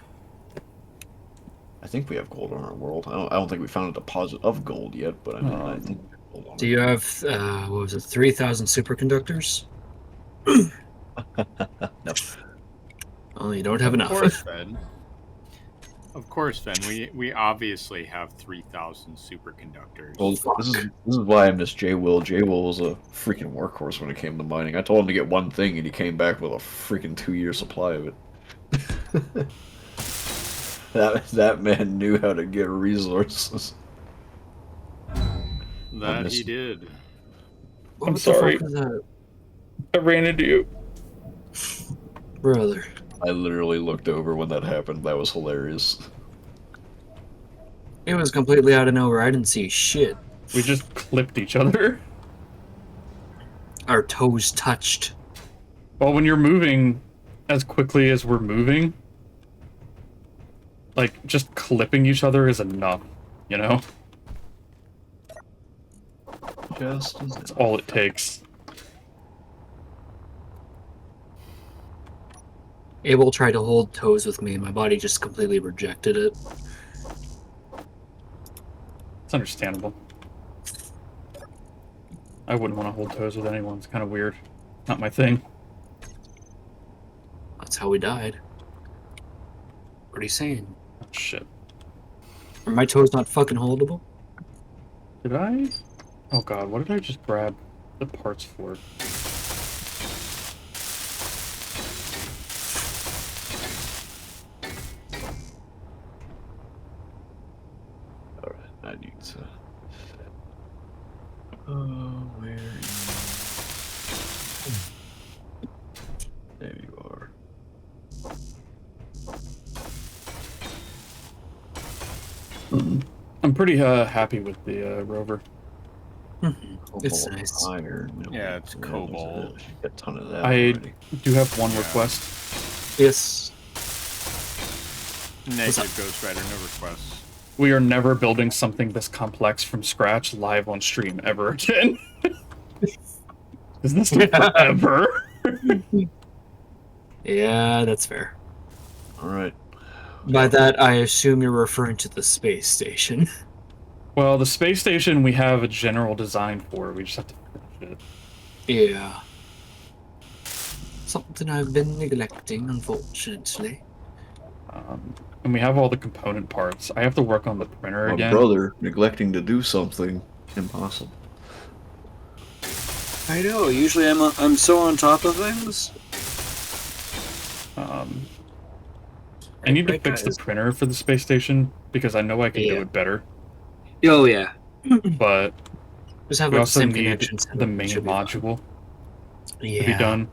I think we have gold on our world. I don't think we found a deposit of gold yet, but I mean, I think we have gold on Do it. you have, what was it, 3,000 superconductors? No. Oh, you don't have Of enough. course, Fed. Of course, Fed. We obviously have 3,000 superconductors. Well, this is why I miss Jwil. Jwil was a freaking workhorse when it came to mining. I told him to get one thing, and he came back with a freaking 2-year supply of it. that man knew how to get resources. That miss he it. did. What I'm the sorry. fuck was that? I ran into you. Brother. I literally looked over when that happened. That was hilarious. It was completely out of nowhere. I didn't see shit. We just clipped each other. Our toes touched. Well, when you're moving as quickly as we're moving, like, just clipping each other is enough, you know? Just as That's all it takes. Abel tried to hold toes with me. My body just completely rejected it. It's understandable. I wouldn't want to hold toes with anyone. It's kind of weird. Not my thing. That's how we died. What are you saying? Oh, shit. Are my toes not fucking holdable? Did I? Oh god, what did I just grab the parts for? Alright, I need to. Where are you? There you are. I'm pretty happy with the rover. It's Cobalt nice. Iron. Yeah, it's there's cobalt. a ton of that I already. do have one Yeah. request. Yes. Negative Ghost Rider, no requests. We are never building something this complex from scratch live on stream ever again. Because this took forever. Yeah, that's fair. Alright. By that, I assume you're referring to the space station. Well, the space station we have a general design for. We just have to finish it. Yeah. Something I've been neglecting, unfortunately. And we have all the component parts. I have to work on the printer My again. brother neglecting to do something impossible. I know. Usually, I'm so on top of things. I need to Right, fix the guys? printer for the space station because I know I can do Yeah. it better. Oh yeah. But Just have we like the also same need connections. the main module Yeah. to be done.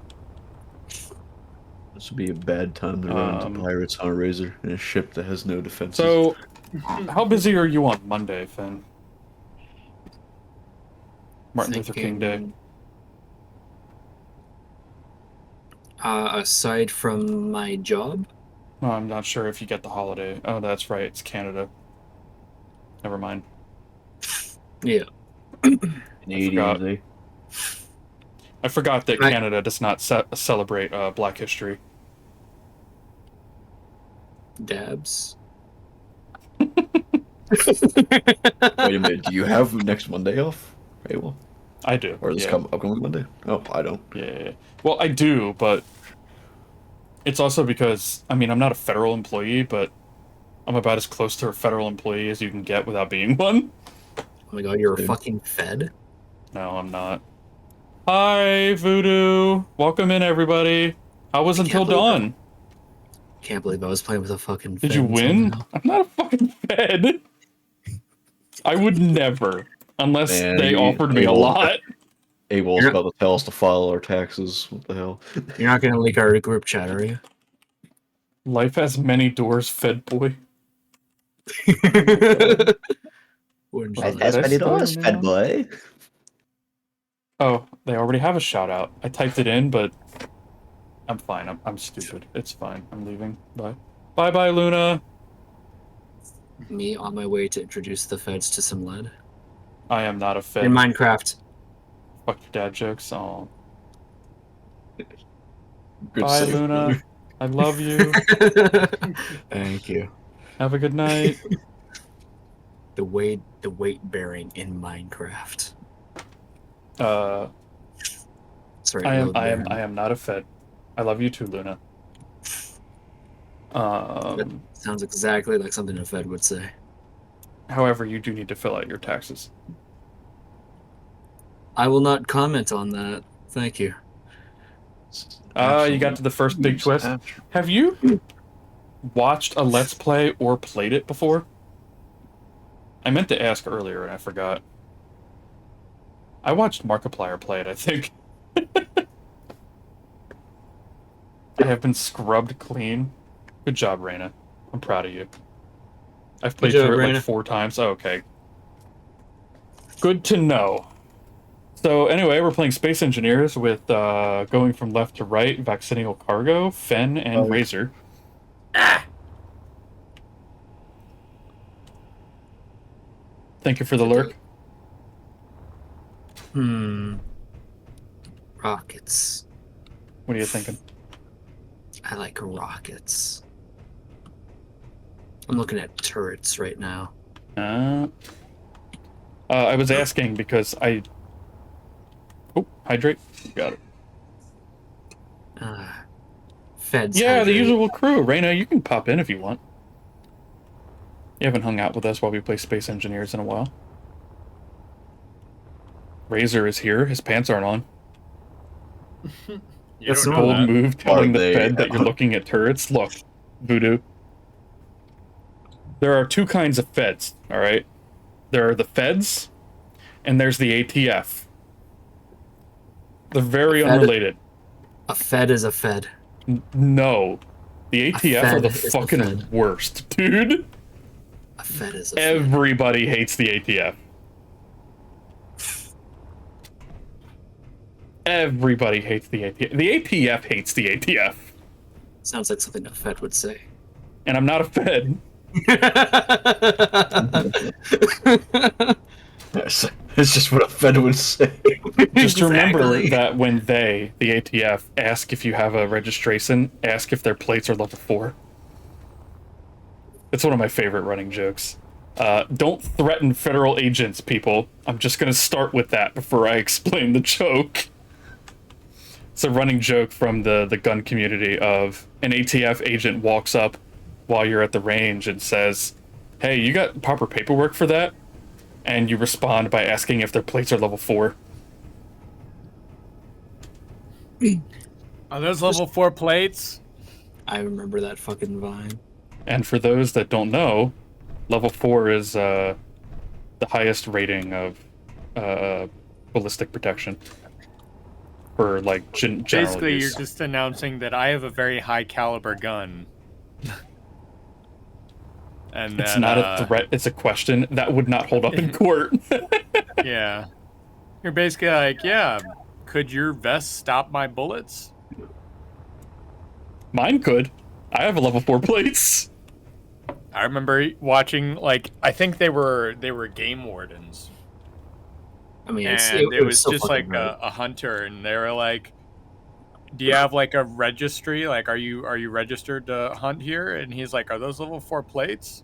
This would be a bad time to run into pirates on a razor in a ship that has no defenses. So, how busy are you on Monday, Finn? Martin Luther King Day. Aside from my job, No, I'm not sure if you get the holiday. Oh, that's right. It's Canada. Never mind. yeah. forgot. Canadians, eh? I forgot that I- Canada does not celebrate Black History. Dabs. Wait a minute, do you have next Monday off? Hey, well, I do. or this Yeah. upcoming Monday? Oh, I don't. Yeah. Well, I do, but it's also because, I mean, I'm not a federal employee, but I'm about as close to a federal employee as you can get without being one. Oh my god, you're a Dude. fucking Fed? No, I'm not. Hi, Voodoo. Welcome in, everybody. How was I Until can't believe Dawn? Can't believe I was playing with a fucking Fed. Did you win? somehow. I'm not a fucking Fed. I would never, unless Man, they offered me a Abel- lot. Abel's Yeah. about to tell us to file our taxes. What the hell? You're not gonna leak our group chat, are you? Life has many doors, Fed boy. Wouldn't you Life like- has many doors, Fed boy. Oh, they already have a shout out. I typed it in, but I'm fine. I'm stupid. It's fine. I'm leaving. Bye. Bye bye, Luna. Me on my way to introduce the Feds to some lead. I am not a Fed. In Minecraft. Fuck your dad jokes. Oh. Good Bye, save. Luna. I love you. Thank you. Have a good night. The weight bearing in Minecraft. Sorry, I load bearing. am not a Fed. I love you too, Luna. Sounds exactly like something a Fed would say. However, you do need to fill out your taxes. I will not comment on that. Thank you. You got to the first big twist. Have you watched a Let's Play or played it before? I meant to ask earlier and I forgot. I watched Markiplier play it, I think. I have been scrubbed clean. Good job, Reyna. I'm proud of you. I've played Good job, through it Reyna. like 4 times. Oh, okay. Good to know. So anyway, we're playing Space Engineers with going from left to right, Vaccinal Cargo, Fen, and Razor. Thank you for the lurk. Rockets. What are you thinking? I like rockets. I'm looking at turrets right now. I was asking because I... Oh, hydrate. Got it. Feds. Yeah, the hydrate. usual crew. Reyna, you can pop in if you want. You haven't hung out with us while we play Space Engineers in a while. Razor is here. His pants aren't on. You That's don't not know Bold that. move telling the they- Fed that you're looking at turrets. Look, Voodoo. There are 2 kinds of Feds, alright? There are the Feds, and there's the ATF. They're very Fed- unrelated. A Fed is a Fed. No. The ATF are Fed the is the fucking Fed. worst, dude. A Fed is a Fed. Everybody hates the ATF. Everybody hates the ATF. The ATF hates the ATF. Sounds like something a Fed would say. And I'm not a Fed. It's just what a Fed would say. Just remember Exactly. that when they, the ATF, ask if you have a registration, ask if their plates are level 4. It's one of my favorite running jokes. Don't threaten federal agents, people. I'm just going to start with that before I explain the joke. It's a running joke from the gun community of an ATF agent walks up while you're at the range and says, "Hey, you got proper paperwork for that?" And you respond by asking if their plates are level 4. Are those level 4 plates? I remember that fucking vine. And for those that don't know, level 4 is the highest rating of ballistic protection for like general Basically, use. you're just announcing that I have a very high caliber gun. And It's then, not a threat, it's a question. That would not hold up in court. Yeah. You're basically like, yeah, could your vest stop my bullets? Mine could. I have a level 4 plates. I remember watching, like, I think they were game wardens. I mean, And it was still just fucking like hard. a hunter, and they were like, "Do you have like a registry? Like, are you registered to hunt here?" And he's like, "Are those level 4 plates?"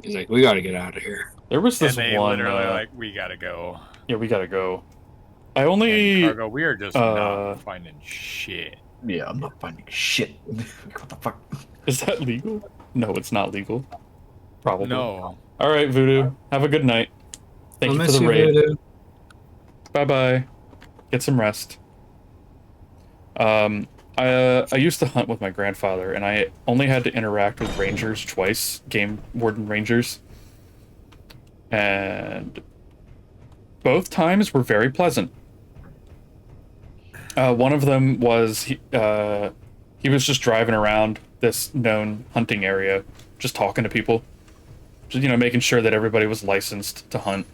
He's like, we gotta get out of here. There was this And they one. literally like, "We gotta go." Yeah, we gotta go. I And only. Cargo, we are just not finding shit. Yeah, I'm not finding shit. What the fuck? Is that legal? No, it's not legal. Probably. No. All right, Voodoo. Have a good night. Thank I'll you for miss the raid. Voodoo. Bye bye. Get some rest. I used to hunt with my grandfather, and I only had to interact with rangers twice, game warden rangers, and both times were very pleasant. One of them was he was just driving around this known hunting area, just talking to people, just, you know, making sure that everybody was licensed to hunt,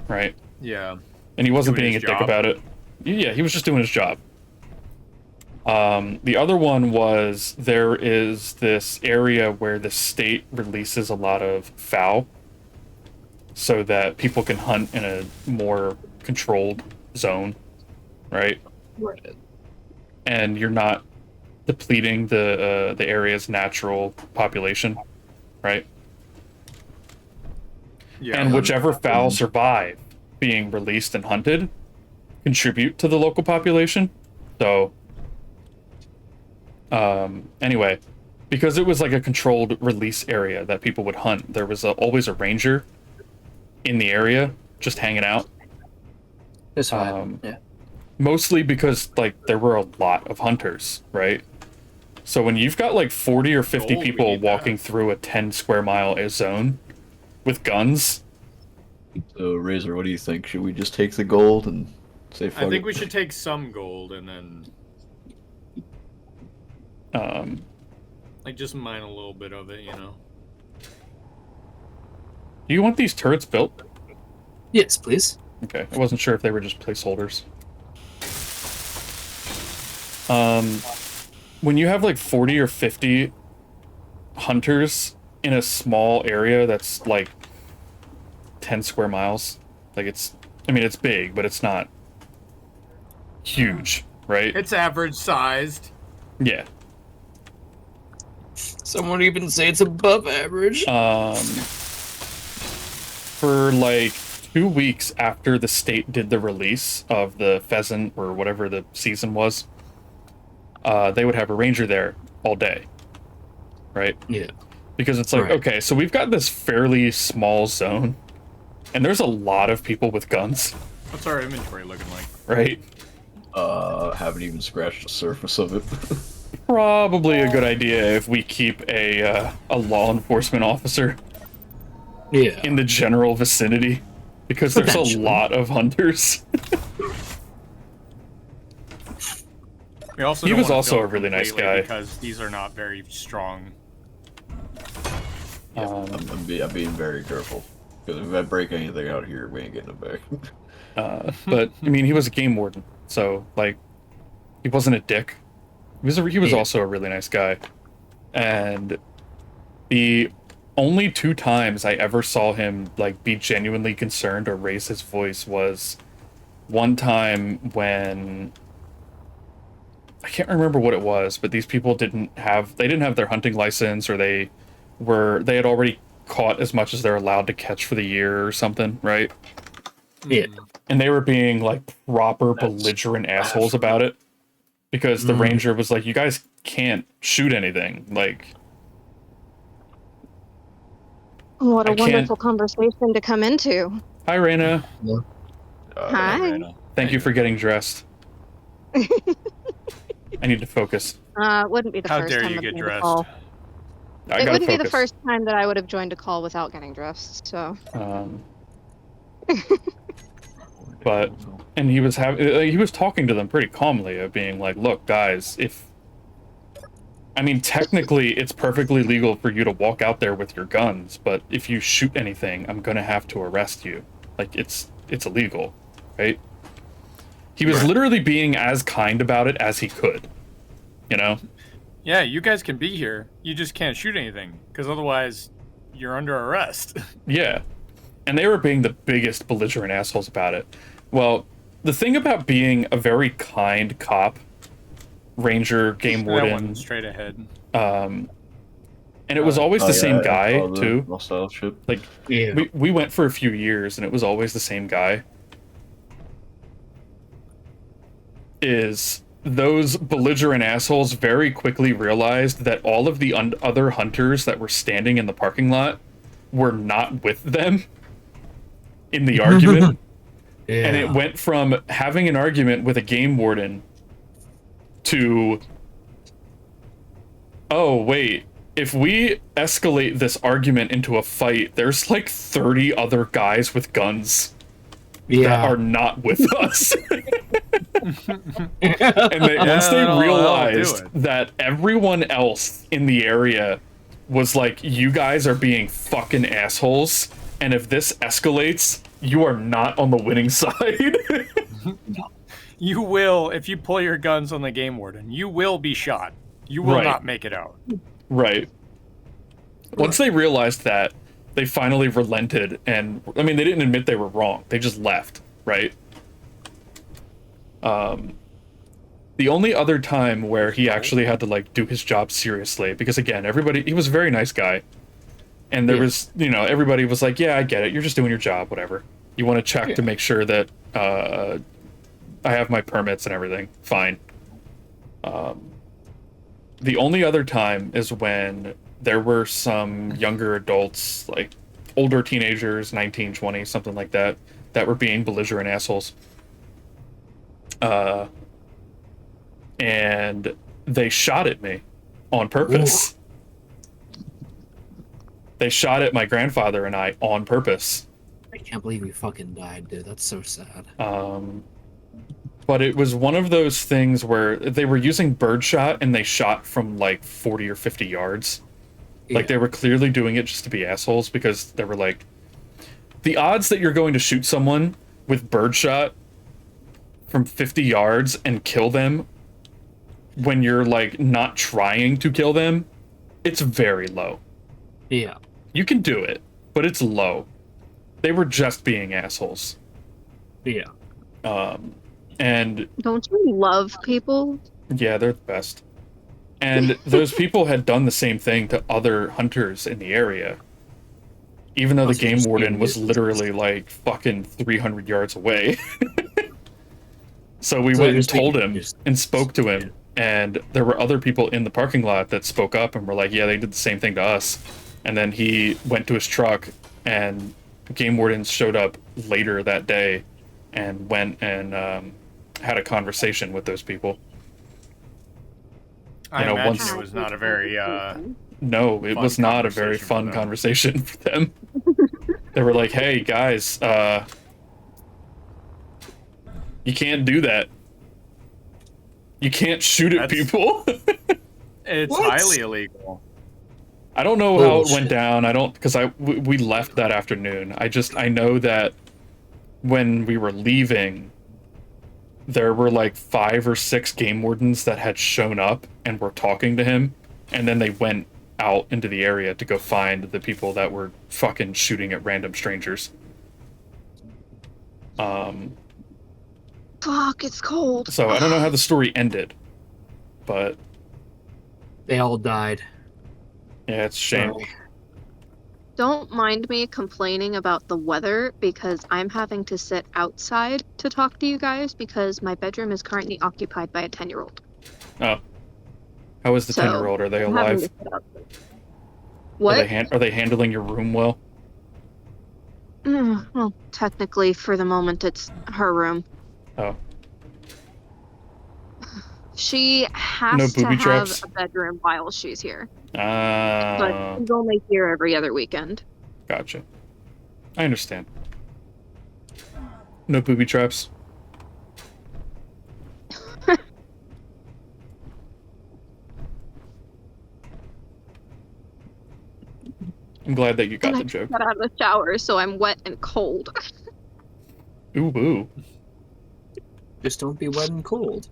right? Yeah. And he wasn't Doing being a his dick job. about it. Yeah, he was just doing his job. The other one was there is this area where the state releases a lot of fowl so that people can hunt in a more controlled zone, right? Right. And you're not depleting the area's natural population, right? Yeah. And whichever fowl survive being released and hunted contribute to the local population. So anyway, because it was like a controlled release area that people would hunt, there was always a ranger in the area just hanging out. That's fine. Yeah. Mostly because like there were a lot of hunters, right? So when you've got like 40 or 50 Gold, we people need that. walking through a 10 square mile zone with guns, So, Razor, what do you think? Should we just take the gold and say fuck I think it? we should take some gold and then like just mine a little bit of it, you know. do you want these turrets built? Yes, please. Okay, I wasn't sure if they were just placeholders. When you have like 40 or 50 hunters in a small area that's like 10 square miles, like it's, I mean, it's big, but it's not huge, right? It's average sized. Yeah. Some would even say it's above average. For like 2 weeks after the state did the release of the pheasant or whatever the season was, they would have a ranger there all day, right? Yeah. Because it's like, Right. okay, so we've got this fairly small zone, and there's a lot of people with guns, What's our inventory looking like? right? Haven't even scratched the surface of it. Probably a good idea if we keep a law enforcement officer Yeah. in the general vicinity, because there's a Potentially. lot of hunters. We also He don't was wanna also build a really nice completely guy. because these are not very strong. I'm being very careful. Because if I break anything out here, we ain't getting it back. But I mean, he was a game warden, so like, he wasn't a dick. He was Yeah. also a really nice guy, and the only 2 times I ever saw him like be genuinely concerned or raise his voice was one time when I can't remember what it was, but these people didn't have their hunting license, or they had already caught as much as they're allowed to catch for the year or something, right? Yeah. And they were being like proper belligerent assholes about it, because the ranger was like, you guys can't shoot anything, like, What a I can't- wonderful conversation to come into. hi Raina, Hi. thank you for getting dressed. I need to focus. It wouldn't be the How first dare time you I've get joined a dressed? call. I It gotta wouldn't be the focus. first time that I would have joined a call without getting dressed. So But and he was talking to them pretty calmly, of being like, look guys, I mean, technically it's perfectly legal for you to walk out there with your guns, but if you shoot anything, I'm gonna have to arrest you. Like, it's illegal, right? He was literally being as kind about it as he could, you know? Yeah, you guys can be here. You just can't shoot anything, because otherwise you're under arrest. Yeah. And they were being the biggest belligerent assholes about it. Well, the thing about being a very kind cop, ranger, game That warden, one straight ahead. and it was always the same guy, too. Hostile ship. Like, Yeah. we went for a few years, and it was always the same guy. Those belligerent assholes very quickly realized that all of the other hunters that were standing in the parking lot were not with them in the argument. Yeah. And it went from having an argument with a game warden to, oh, wait, if we escalate this argument into a fight, there's like 30 other guys with guns that are not with us. And once they realized that everyone else in the area was like, you guys are being fucking assholes, and if this escalates, you are not on the winning side. You will, if you pull your guns on the game warden, you will be shot. You will Right. not make it out. Right. Once they realized that, they finally relented, and I mean, they didn't admit they were wrong. They just left, right? The only other time where he actually had to like do his job seriously, because again, he was a very nice guy, and there was, everybody was like, yeah, I get it. You're just doing your job, whatever. You want to check to make sure that I have my permits and everything. Fine. The only other time is when there were some younger adults, like older teenagers, 19, 20, something like that, that were being belligerent assholes. And they shot at me on purpose. They shot at my grandfather and I on purpose. I can't believe you fucking died, dude. That's so sad. But it was one of those things where they were using birdshot and they shot from like 40 or 50 yards. Like they were clearly doing it just to be assholes, because they were like, the odds that you're going to shoot someone with birdshot from 50 yards and kill them when you're like not trying to kill them, it's very low. Yeah. You can do it, but it's low. They were just being assholes. Yeah. And Don't you love people? yeah, they're the best. And those people had done the same thing to other hunters in the area. Even though the game warden was literally like fucking 300 yards away. So we went and told him and spoke to him. And there were other people in the parking lot that spoke up and were like, yeah, they did the same thing to us. And then he went to his truck, and game wardens showed up later that day and went and had a conversation with those people. I imagine it was not a very No, it was not a very fun conversation for them. They were like, hey, guys, you can't do that. You can't shoot at people. It's highly illegal. I don't know how it went down. Because we left that afternoon. I know that when we were leaving, there were like 5 or 6 game wardens that had shown up and were talking to him, and then they went out into the area to go find the people that were fucking shooting at random strangers. Fuck, it's cold. So I don't know how the story ended, but they all died. Yeah, it's a shame. Sorry. Don't mind me complaining about the weather, because I'm having to sit outside to talk to you guys because my bedroom is currently occupied by a 10-year-old. Oh. How is the 10-year-old? Are they I'm having alive? to sit outside. What? Are they handling your room well? Well, technically, for the moment, it's her room. Oh. She has No to booby have traps? a bedroom while she's here. But Ah, she's only here every other weekend. gotcha. I understand. No booby traps. I'm glad that you got And the I joke. got out of the shower, so I'm wet and cold. Ooh, ooh. Just don't be wet and cold.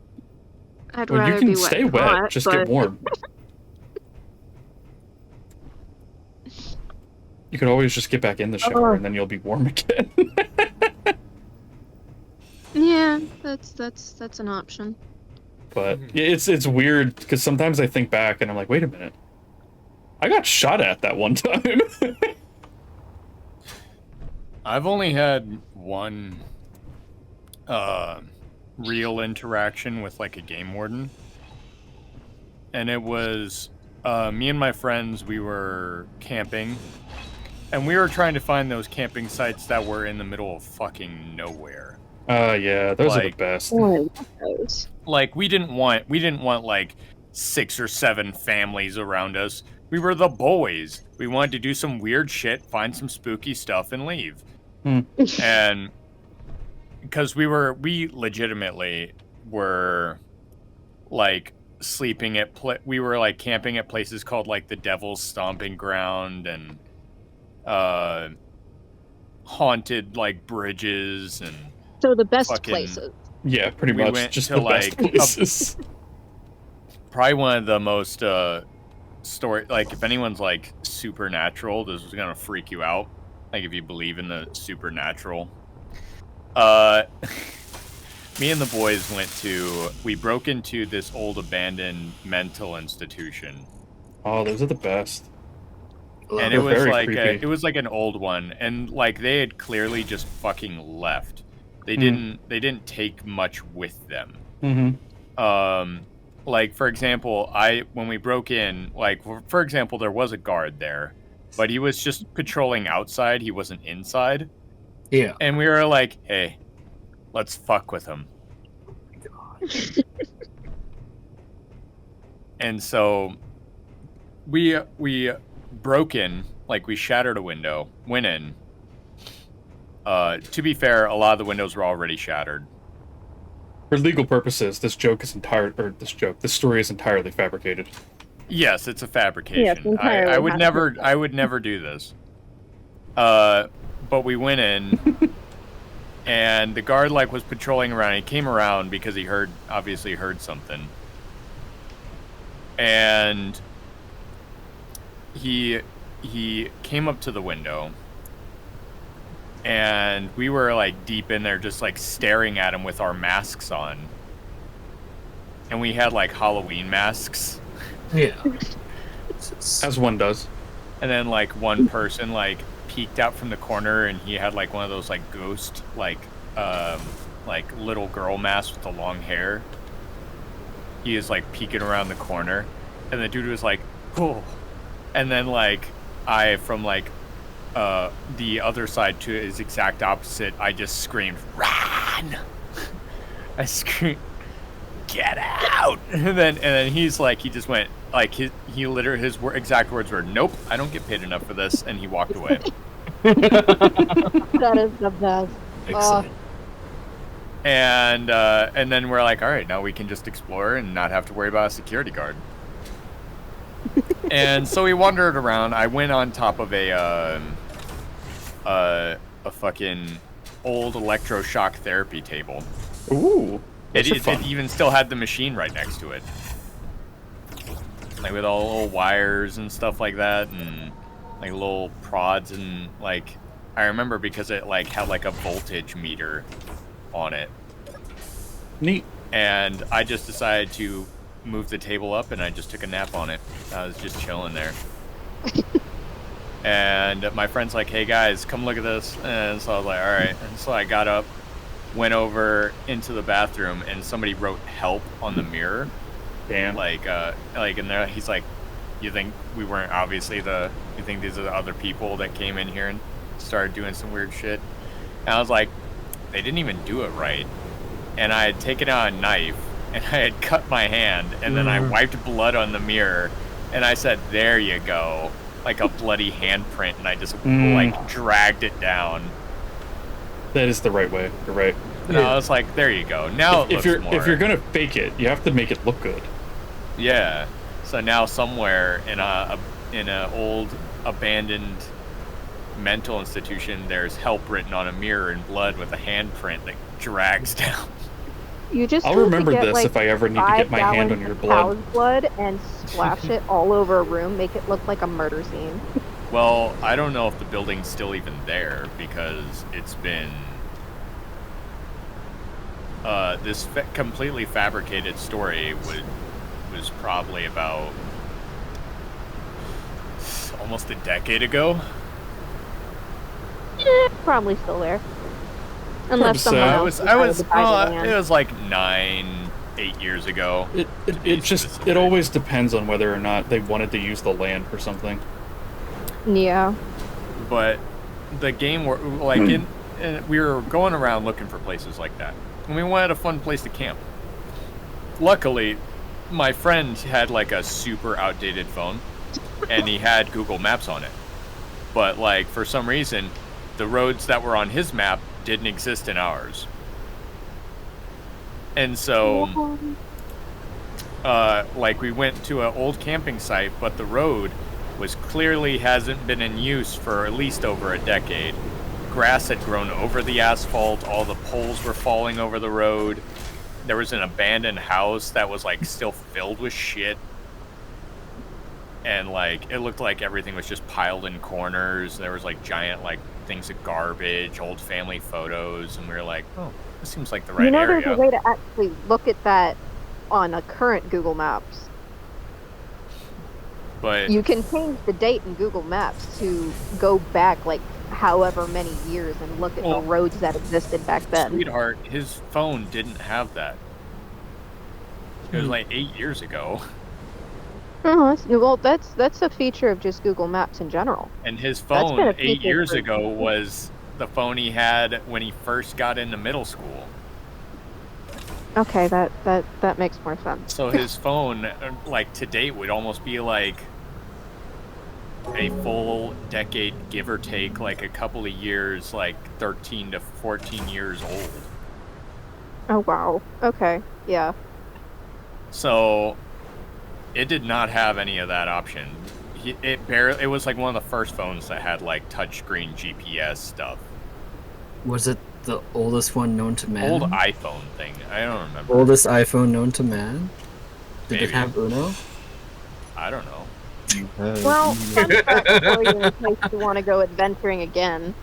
I'd Well, rather you can be wet stay and wet, hot, just but get warm. You could always just get back in the shower and then you'll be warm again. Yeah, that's an option. But it's weird because sometimes I think back and I'm like, wait a minute, I got shot at that one time. I've only had one real interaction with like a game warden, and it was me and my friends. We were camping, and we were trying to find those camping sites that were in the middle of fucking nowhere. Yeah, those are the best. Oh, I love those. Like we didn't want like 6 or 7 families around us. We were the boys. We wanted to do some weird shit, find some spooky stuff, and leave. And because we legitimately were like sleeping at we were like camping at places called like the Devil's Stomping Ground and haunted like bridges and So the best fucking, places. Yeah, pretty we much went just to, the like, best places. probably one of the most story, like if anyone's like supernatural, this is gonna freak you out, like if you believe in the supernatural. Me and the boys we broke into this old abandoned mental institution. Oh, those are the best. And They're it was very like creepy. it was like an old one, and like they had clearly just fucking left. They didn't take much with them. Like for example, when we broke in, like for example, there was a guard there, but he was just patrolling outside. He wasn't inside. Yeah. And we were like, hey, let's fuck with him. And so we broke in, like we shattered a window, went in. To be fair, a lot of the windows were already shattered. For legal purposes, this story is entirely fabricated. Yes, it's a fabrication. Yeah, it's entirely I would never do this. But we went in, and the guard like was patrolling around. He came around because he obviously heard something, and he came up to the window, and we were like deep in there, just like staring at him with our masks on, and we had like Halloween masks. Yeah. As one does. And then like one person like peeked out from the corner, and he had like one of those like ghost like little girl masks with the long hair. He is like peeking around the corner, and the dude was like, "Oh," and then like I from like the other side to his exact opposite, I just screamed, "Run!" I screamed, "Get out!" And then he's like, he just went like he literally his exact words were, "Nope, I don't get paid enough for this," and he walked away. That is the best. Excellent. And then we're like, all right, now we can just explore and not have to worry about a security guard. And so we wandered around. I went on top of a fucking old electroshock therapy table. Ooh. It even still had the machine right next to it, like with all the little wires and stuff like that, and like little prods, and like I remember because it like had like a voltage meter on it. Neat. And I just decided to move the table up, and I just took a nap on it. I was just chilling there. And my friend's like, "Hey guys, come look at this." And so I was like, all right. And so I got up, went over into the bathroom, and somebody wrote "help" on the mirror. Damn. Like in there, he's like, "You think we weren't obviously you think these are the other people that came in here and started doing some weird shit?" And I was like, they didn't even do it right. And I had taken out a knife, and I had cut my hand, and then I wiped blood on the mirror, and I said, "There you go," like a bloody handprint, and I just like dragged it down. That is the right way. You're right. And I was like, "There you go." Now if you're gonna fake it, you have to make it look good. Yeah. So now somewhere in a old abandoned mental institution, there's "help" written on a mirror in blood with a handprint that drags down. You just I'll need remember to get, this like, if I ever need to get my hand 5 on your gallons of blood. cow's blood and splash it all over a room, make it look like a murder scene. Well, I don't know if the building's still even there because it's been this completely fabricated story was probably about almost a decade ago. Probably still there. Hard to Unless say. someone I else was decided to buy the land. it was like 8 years ago. It always depends on whether or not they wanted to use the land for something. Yeah. But the game were like we were going around looking for places like that, and we wanted a fun place to camp. Luckily, my friend had like a super outdated phone, and he had Google Maps on it. But like for some reason, the roads that were on his map didn't exist in ours. And so, like we went to an old camping site, but the road was clearly hasn't been in use for at least over a decade. Grass had grown over the asphalt, all the poles were falling over the road. There was an abandoned house that was like still filled with shit. And like it looked like everything was just piled in corners. There was like giant like things of garbage, old family photos, and we were like, oh, this seems like the right area. There's a way to actually look at that on a current Google Maps. But You can change the date in Google Maps to go back like however many years and look at the roads that existed back then. sweetheart, his phone didn't have that. It was like 8 years ago. Well, that's a feature of just Google Maps in general. And his That's been phone a 8 feature years for ago was the phone he had when he first got into middle school. Okay, that makes more sense. So his phone, like to date, would almost be like a full decade, give or take, like a couple of years, like 13 to 14 years old. Oh wow. Okay. Yeah. So it did not have any of that option. It was like one of the first phones that had like touchscreen GPS stuff. Was it the oldest one known to man? Old iPhone thing. I don't remember. Oldest iPhone known to man? Did Maybe. it have Uno? I don't know. Well, fun fact for you in case you want to go adventuring again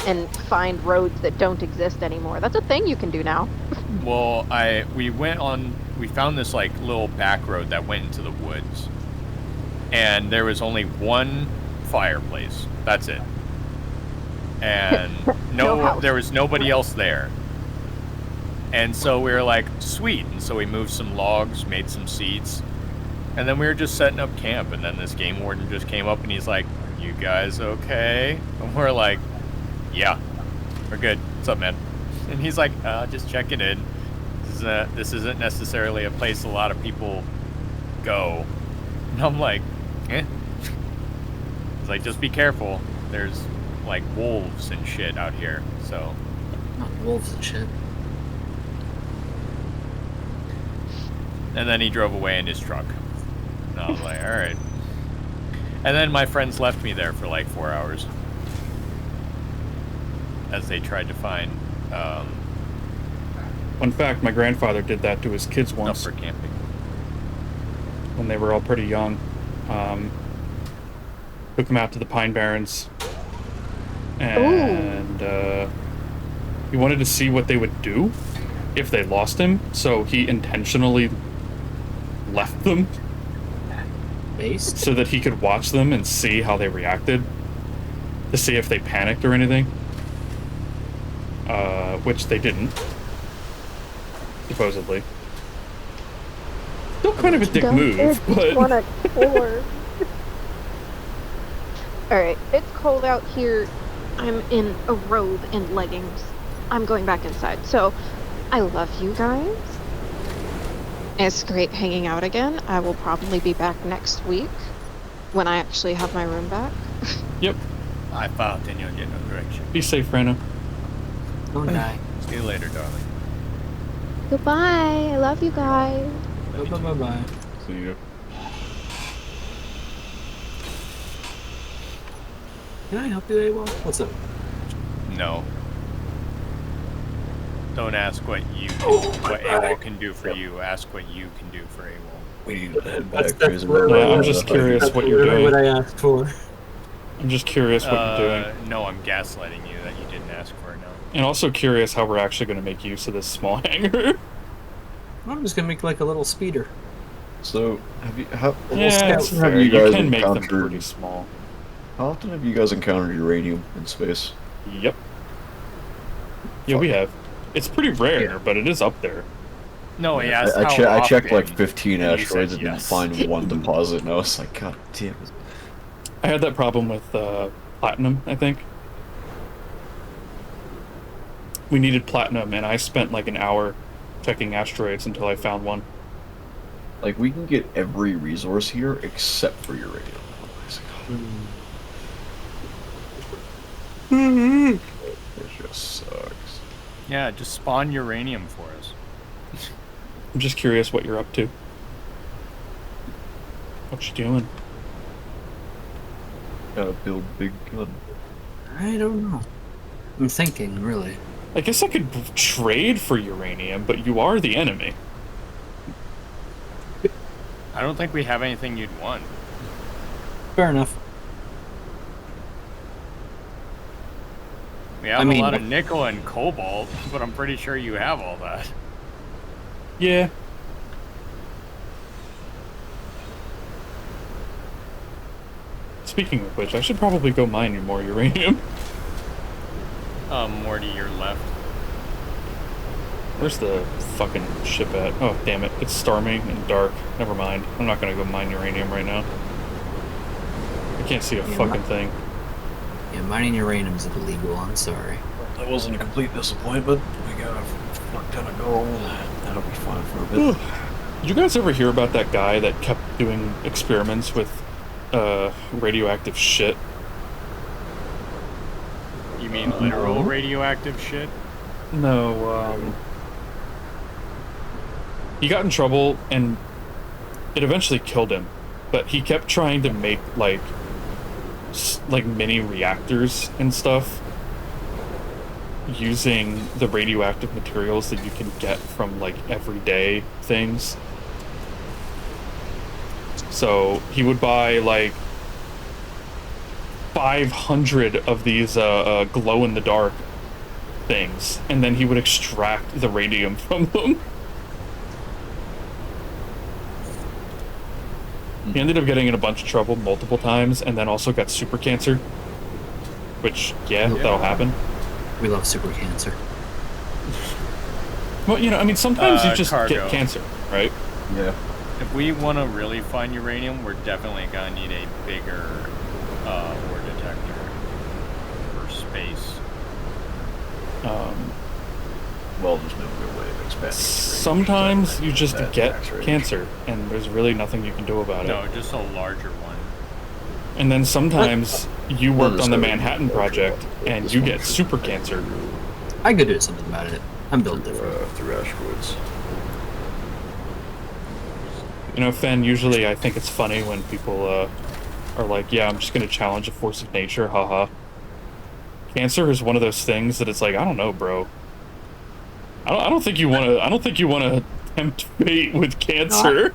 and find roads that don't exist anymore. That's a thing you can do now. Well, we found this like little back road that went into the woods, and there was only one fireplace. That's it. And there was nobody else there. And so we were like, sweet. And so we moved some logs, made some seats, and then we were just setting up camp. And then this game warden just came up and he's like, "You guys okay?" And we're like, "Yeah, we're good. What's up, man?" And he's like, "Just checking in. This isn't necessarily a place a lot of people go." And I'm like, eh. He's like, "Just be careful. There's like wolves and shit out here." So Not wolves and shit. and then he drove away in his truck. And I was like, all right. And then my friends left me there for like 4 hours as they tried to find Fun fact, my grandfather did that to his kids stuff once for camping. when they were all pretty young. Took them out to the Pine Barrens, and he wanted to see what they would do if they lost him, so he intentionally left them Based? so that he could watch them and see how they reacted, to see if they panicked or anything, which they didn't, supposedly. Still kind of a dick move, but... Alright, it's cold out here. I'm in a robe and leggings. I'm going back inside. So, I love you guys. It's great hanging out again. I will probably be back next week when I actually have my room back. Yep. I found in your general direction. Be safe, Frano. Don't die. See you later, darling. Goodbye. I love you guys. Bye. See you. Can I help you, AWOL? What's up? No. Don't ask what AWOL can do for you. Ask what you can do for AWOL. We need to head back. That's Yeah, I'm just curious what you're doing. what I asked for. I'm just curious what you're doing. No, I'm gaslighting you that you didn't ask for it, no. And also curious how we're actually going to make use of this small hangar. I'm just gonna make like a little speeder. So, have you Yeah, it's have fair. you guys can make them encountered? pretty small. How often have you guys encountered uranium in space? Yep. Yeah, we have. It's pretty rare, but it is up there. No, he asked I checked often, like 15 and you asteroids said and didn't yes. find one deposit, and I was like, God damn it. I had that problem with platinum, I think. We needed platinum, and I spent like an hour checking asteroids until I found one. Like, we can get every resource here except for uranium. It just sucks. Yeah, just spawn uranium for us. I'm just curious what you're up to. What you doing? Gotta build big gun. I don't know. I'm thinking, really. I guess I could trade for uranium, but you are the enemy. I don't think we have anything you'd want. Fair enough. We have I mean- a lot of nickel and cobalt, but I'm pretty sure you have all that. Yeah. Speaking of which, I should probably go mine more uranium. More to your left. Where's the fucking ship at? Oh, damn it. It's stormy and dark. Never mind. I'm not gonna go mine uranium right now. I can't see a Yeah, fucking thing. Yeah, mining uranium's illegal. I'm sorry. That wasn't a complete disappointment. We got a fuck ton of gold. That'll be fine for a bit. Did you guys ever hear about that guy that kept doing experiments with radioactive shit? You mean literal radioactive shit? No, he got in trouble and it eventually killed him, but he kept trying to make like mini reactors and stuff using the radioactive materials that you can get from like everyday things. So he would buy like 500 of these glow in the dark things, and then he would extract the radium from them. He ended up getting in a bunch of trouble multiple times, and then also got super cancer. Which, yeah, that'll happen. We love super cancer. Well, you know, I mean, sometimes you just cargo. get cancer, right? Yeah. If we want to really find uranium, we're definitely gonna need a bigger ore detector for space. Well, there's no real way of expanding. Sometimes you just That get tax rate. cancer, and there's really nothing you can do about it. No, just a larger one. And then sometimes you worked there's on the no Manhattan larger Project, one. and This you one get is super big. cancer. I could do something about it. I'm built different. Through asteroids. You know, Fen, usually I think it's funny when people are like, yeah, I'm just going to challenge a force of nature, haha. Cancer is one of those things that it's like, I don't know, bro. I don't think you want to. I don't think you want to tempt fate with cancer.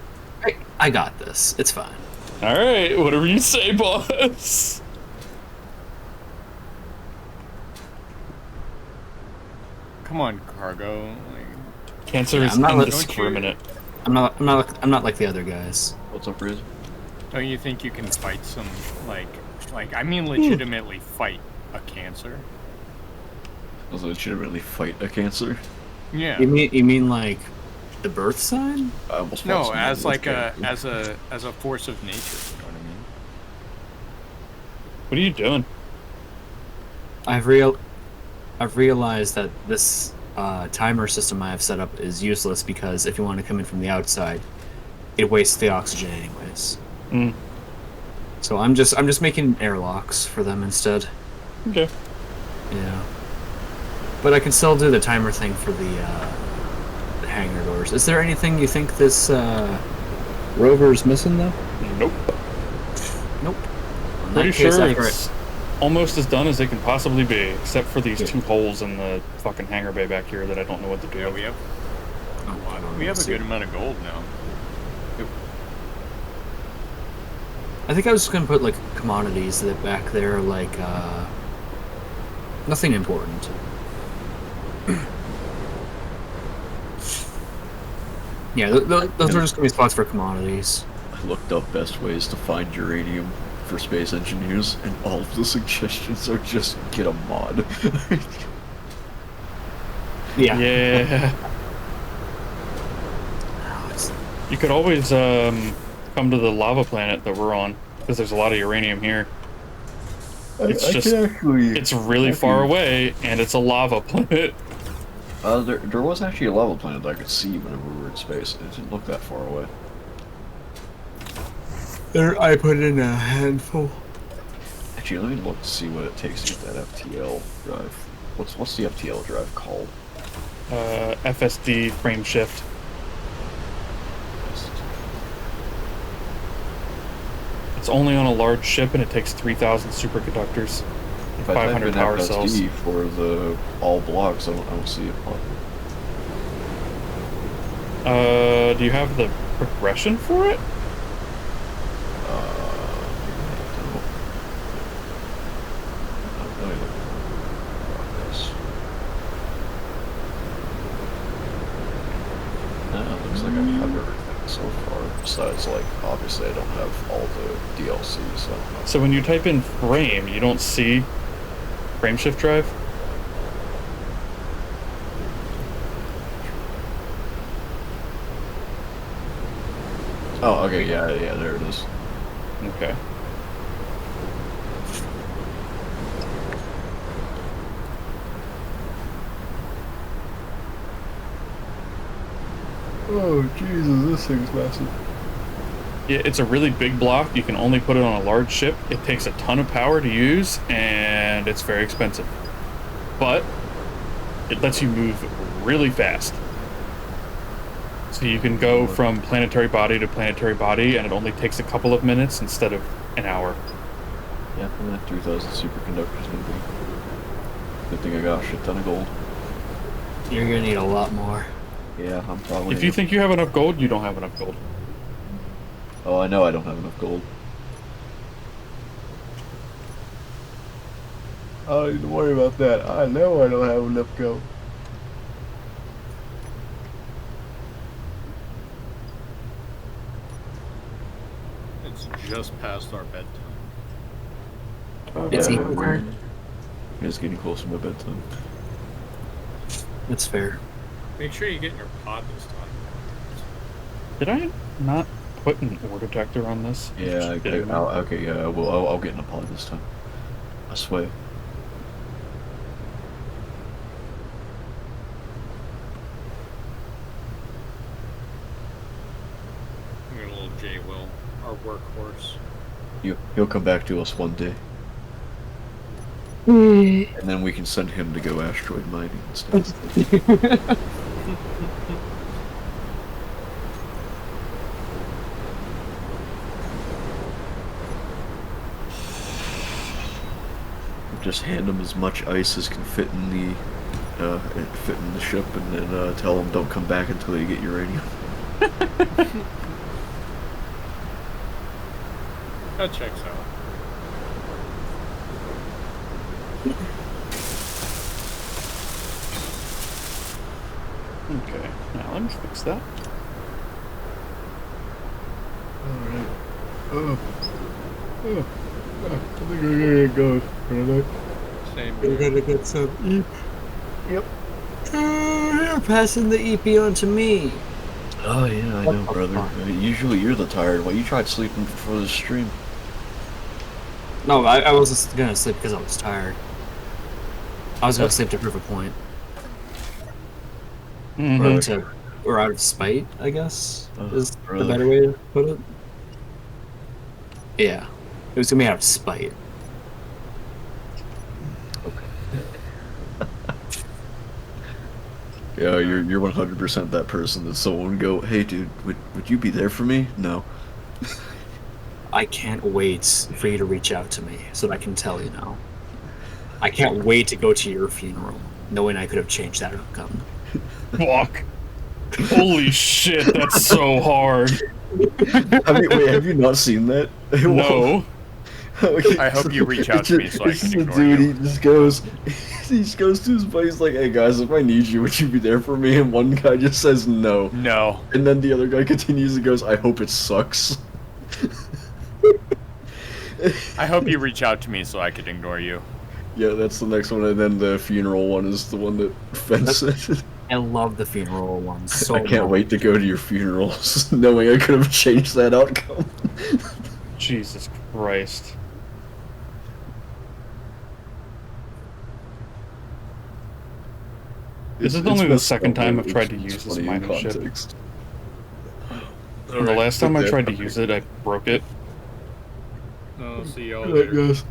I got this. It's fine. All right, whatever you say, boss. Come on, cargo. Like, Cancer Yeah, is I'm not let- indiscriminate. I'm not like the other guys. What's up, Riz? don't you think you can fight some I mean legitimately fight a cancer? Does it legitimately fight a cancer? Yeah. You mean like the birth sign? I almost fought No, somebody as with like cancer. as a force of nature. You know what I mean? What are you doing? I've realized that this timer system I have set up is useless because if you want to come in from the outside, it wastes the oxygen anyways. Mm. So I'm just making airlocks for them instead. Okay. Yeah. But I can still do the timer thing for the hangar doors. Is there anything you think this rover is missing though? Nope. Nope. In Pretty that case, sure after it's almost as done as it can possibly be, except for these two holes in the fucking hangar bay back here that I don't know what to do Yeah, with. we have I don't we have a see. good amount of gold now. I think I was just gonna put like commodities that back there, like nothing important. Yeah, those are just gonna be spots for commodities. I looked up best ways to find uranium for space engineers, and all of the suggestions are just get a mod. Yeah. Yeah. Oh, You could always come to the lava planet that we're on, because there's a lot of uranium here. It's really far away, and it's a lava planet. There was actually a lava planet that I could see whenever we were in space. It didn't look that far away. There, I put in a handful. Actually, let me look to see what it takes to get that FTL drive. What's the FTL drive called? FSD frame shift. It's only on a large ship, and it takes 3,000 superconductors and If I type 500 in power FSD cells. for the all blocks, I don't see it. Do you have the progression for it? Looks like I have everything so far. Besides, like, obviously I don't have all the DLC, so I don't know. So when you type in frame, you don't see frame shift drive? Oh, okay, yeah, there it is. Okay. Oh, Jesus, this thing's massive. Yeah, it's a really big block. You can only put it on a large ship. It takes a ton of power to use, and it's very expensive. But it lets you move really fast. So you can go from planetary body to planetary body, and it only takes a couple of minutes instead of an hour. Yeah, and that 3,000 superconductors gonna be. Good thing I got a shit ton of gold. You're gonna need a lot more. Yeah, I'm probably. If you think you have enough gold, you don't have enough gold. Oh, I know I don't have enough gold. I don't need to worry about that. I know I don't have enough gold. It's just past our bedtime. It's Yeah, equal. it's getting close to my bedtime. That's fair. Make sure you get in your pod this time. Did I not put an ore detector on this? Yeah, okay, yeah, well, I'll get in a pod this time. I swear. I'm gonna little Jwil, our workhorse. He'll come back to us one day. And then we can send him to go asteroid mining instead. Just hand him as much ice as can fit in the ship, and then tell him don't come back until you get uranium. That checks out. Okay, now let me fix that. Alright. I think we're gonna go for tonight. Same We're here. gonna get some EP. Yep. You're passing the EP on to me. Oh yeah, I What know, the brother. fuck? Usually you're the tired one. You tried sleeping before the stream. No, I was just gonna sleep because I was tired. I was gonna sleep to prove a point. Mhm. Or out of spite, I guess, is the brother. better way to put it. Yeah. It was gonna be out of spite. Yeah, you're 100% that person that someone would go, hey dude, would you be there for me? No. I can't wait for you to reach out to me so that I can tell you now. I can't wait to go to your funeral, knowing I could have changed that outcome. Fuck. Holy shit, that's so hard. Have you not seen that? No. Okay, I hope you reach out to me so I it's can just a ignore dude, you. he just goes to his buddies like, "Hey guys, if I need you, would you be there for me?" And one guy just says no, No. and then the other guy continues and goes, "I hope it sucks." I hope you reach out to me so I can ignore you. Yeah, that's the next one, and then the funeral one is the one that offends. I love the funeral one so I can't much. wait to go to your funerals, knowing I could have changed that outcome. Jesus Christ. This is only the second time I've tried to use this mining ship. And the last time I tried to use it, I broke it. I'll see y'all later. Yes.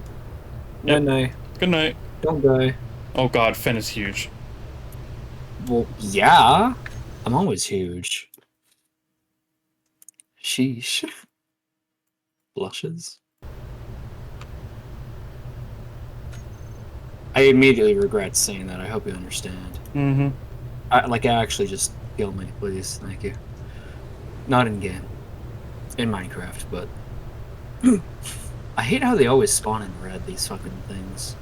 No, no, Good night. don't die. Oh god, Fen is huge. Well, yeah. I'm always huge. Sheesh. Blushes. I immediately regret saying that. I hope you understand. Mm-hmm. Actually just kill me, please. Thank you. Not in game. In Minecraft, but... I hate how they always spawn in red, these fucking things.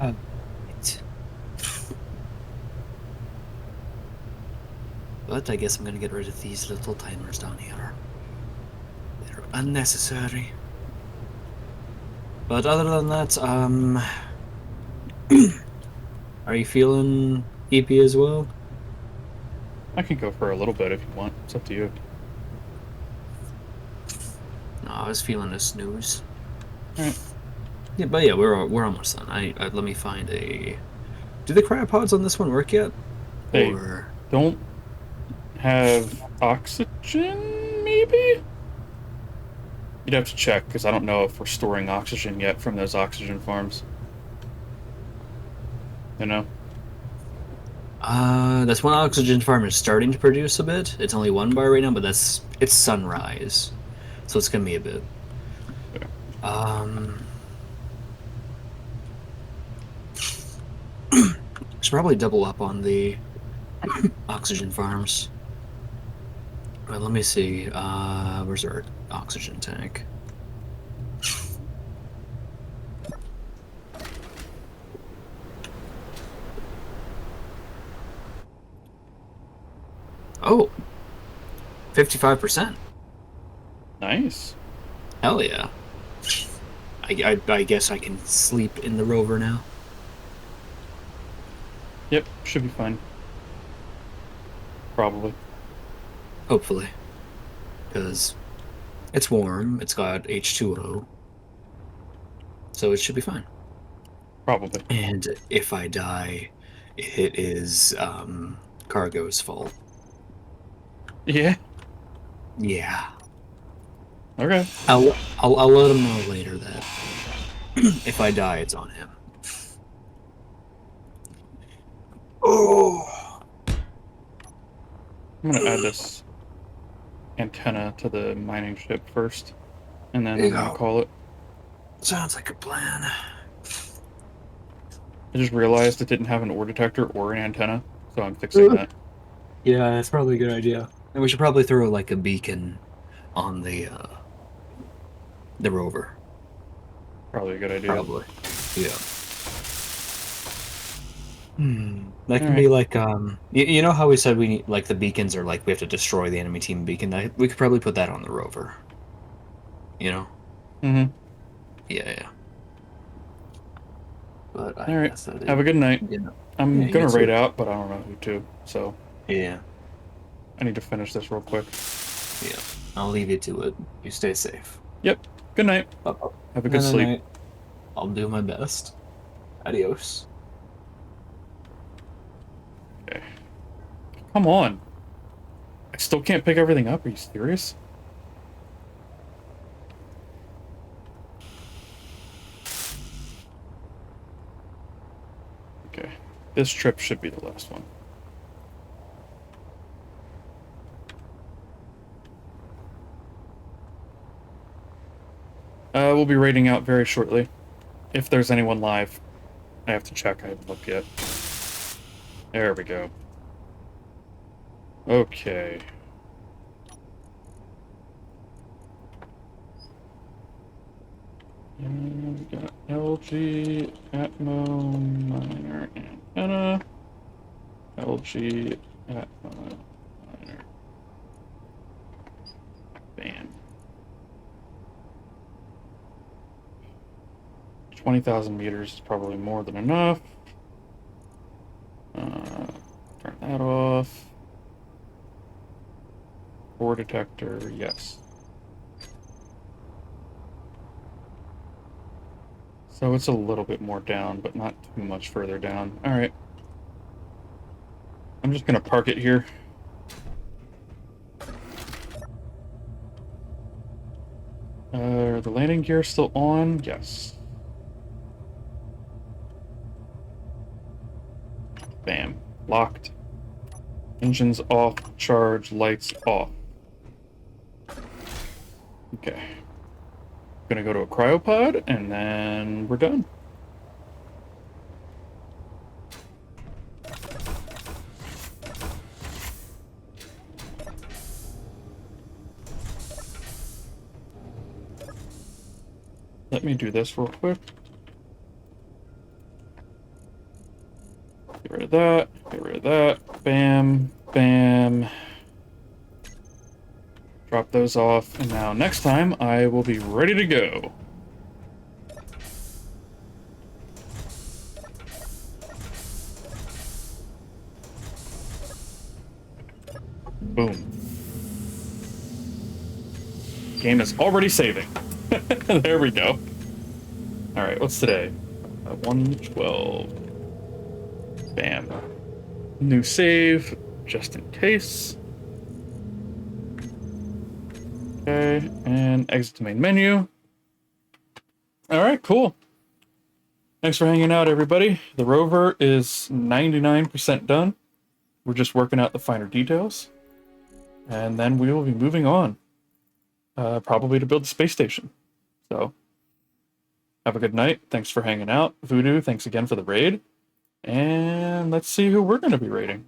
Right. But I guess I'm gonna get rid of these little timers down here. They're unnecessary. But other than that, are you feeling EP as well? I can go for a little bit if you want. It's up to you. No, I was feeling a snooze. Alright. Yeah, but yeah, we're almost done. I let me find a. Do the cryopods on this one work yet? They Or don't have oxygen, maybe? You'd have to check, because I don't know if we're storing oxygen yet from those oxygen farms. You know? that's one oxygen farm is starting to produce a bit. It's only 1 bar right now, but it's sunrise, so it's gonna be a bit. Okay. Should probably double up on the oxygen farms. Well, let me see. Where's our oxygen tank? Oh, 55%. Nice. Hell yeah. I guess I can sleep in the rover now. Yep, should be fine. Probably. Hopefully. Because it's warm, it's got H2O. So it should be fine. Probably. And if I die, it is cargo's fault. Yeah. Yeah. Okay. I'll let him know later that if I die, it's on him. Oh. I'm gonna add this antenna to the mining ship first, and then There I'm you gonna go. call it. Sounds like a plan. I just realized it didn't have an ore detector or an antenna, so I'm fixing that. Yeah, that's probably a good idea. And we should probably throw like a beacon on the rover. Probably a good idea. Probably. Yeah. That can Alright. be like you know how we said we need like the beacons are like we have to destroy the enemy team beacon. We could probably put that on the rover. You know? Mm-hmm. Yeah. But I Alright. guess that Have a good night. Yeah. I'm Yeah, you gonna too. raid out, but I don't know who to, so Yeah. I need to finish this real quick. Yeah. I'll leave you to it. You stay safe. Yep. Good night. Bye-bye. Have a good sleep. Night. I'll do my best. Adios. Okay. Come on. I still can't pick everything up. Are you serious? Okay. This trip should be the last one. We'll be raiding out very shortly. If there's anyone live. I have to check. I haven't looked yet. There we go. Okay. And we got LG, Atmo, Miner, Antenna. LG, Atmo, Miner. Bam. 20,000 meters is probably more than enough. Turn that off. Core detector, yes. So it's a little bit more down, but not too much further down. Alright. I'm just gonna park it here. Are the landing gear still on? Yes. Bam. Locked. Engines off. Charge. Lights off. Okay. Gonna go to a cryopod, and then we're done. Let me do this real quick. Get rid of that. Get rid of that. Bam. Bam. Drop those off. And now next time, I will be ready to go. Boom. Game is already saving. There we go. Alright, what's today? 112. Bam. New save, just in case. Okay, and exit the main menu. Alright, cool. Thanks for hanging out, everybody. The rover is 99% done. We're just working out the finer details. And then we will be moving on. Probably to build the space station. So, have a good night. Thanks for hanging out. Voodoo, thanks again for the raid. And let's see who we're going to be raiding.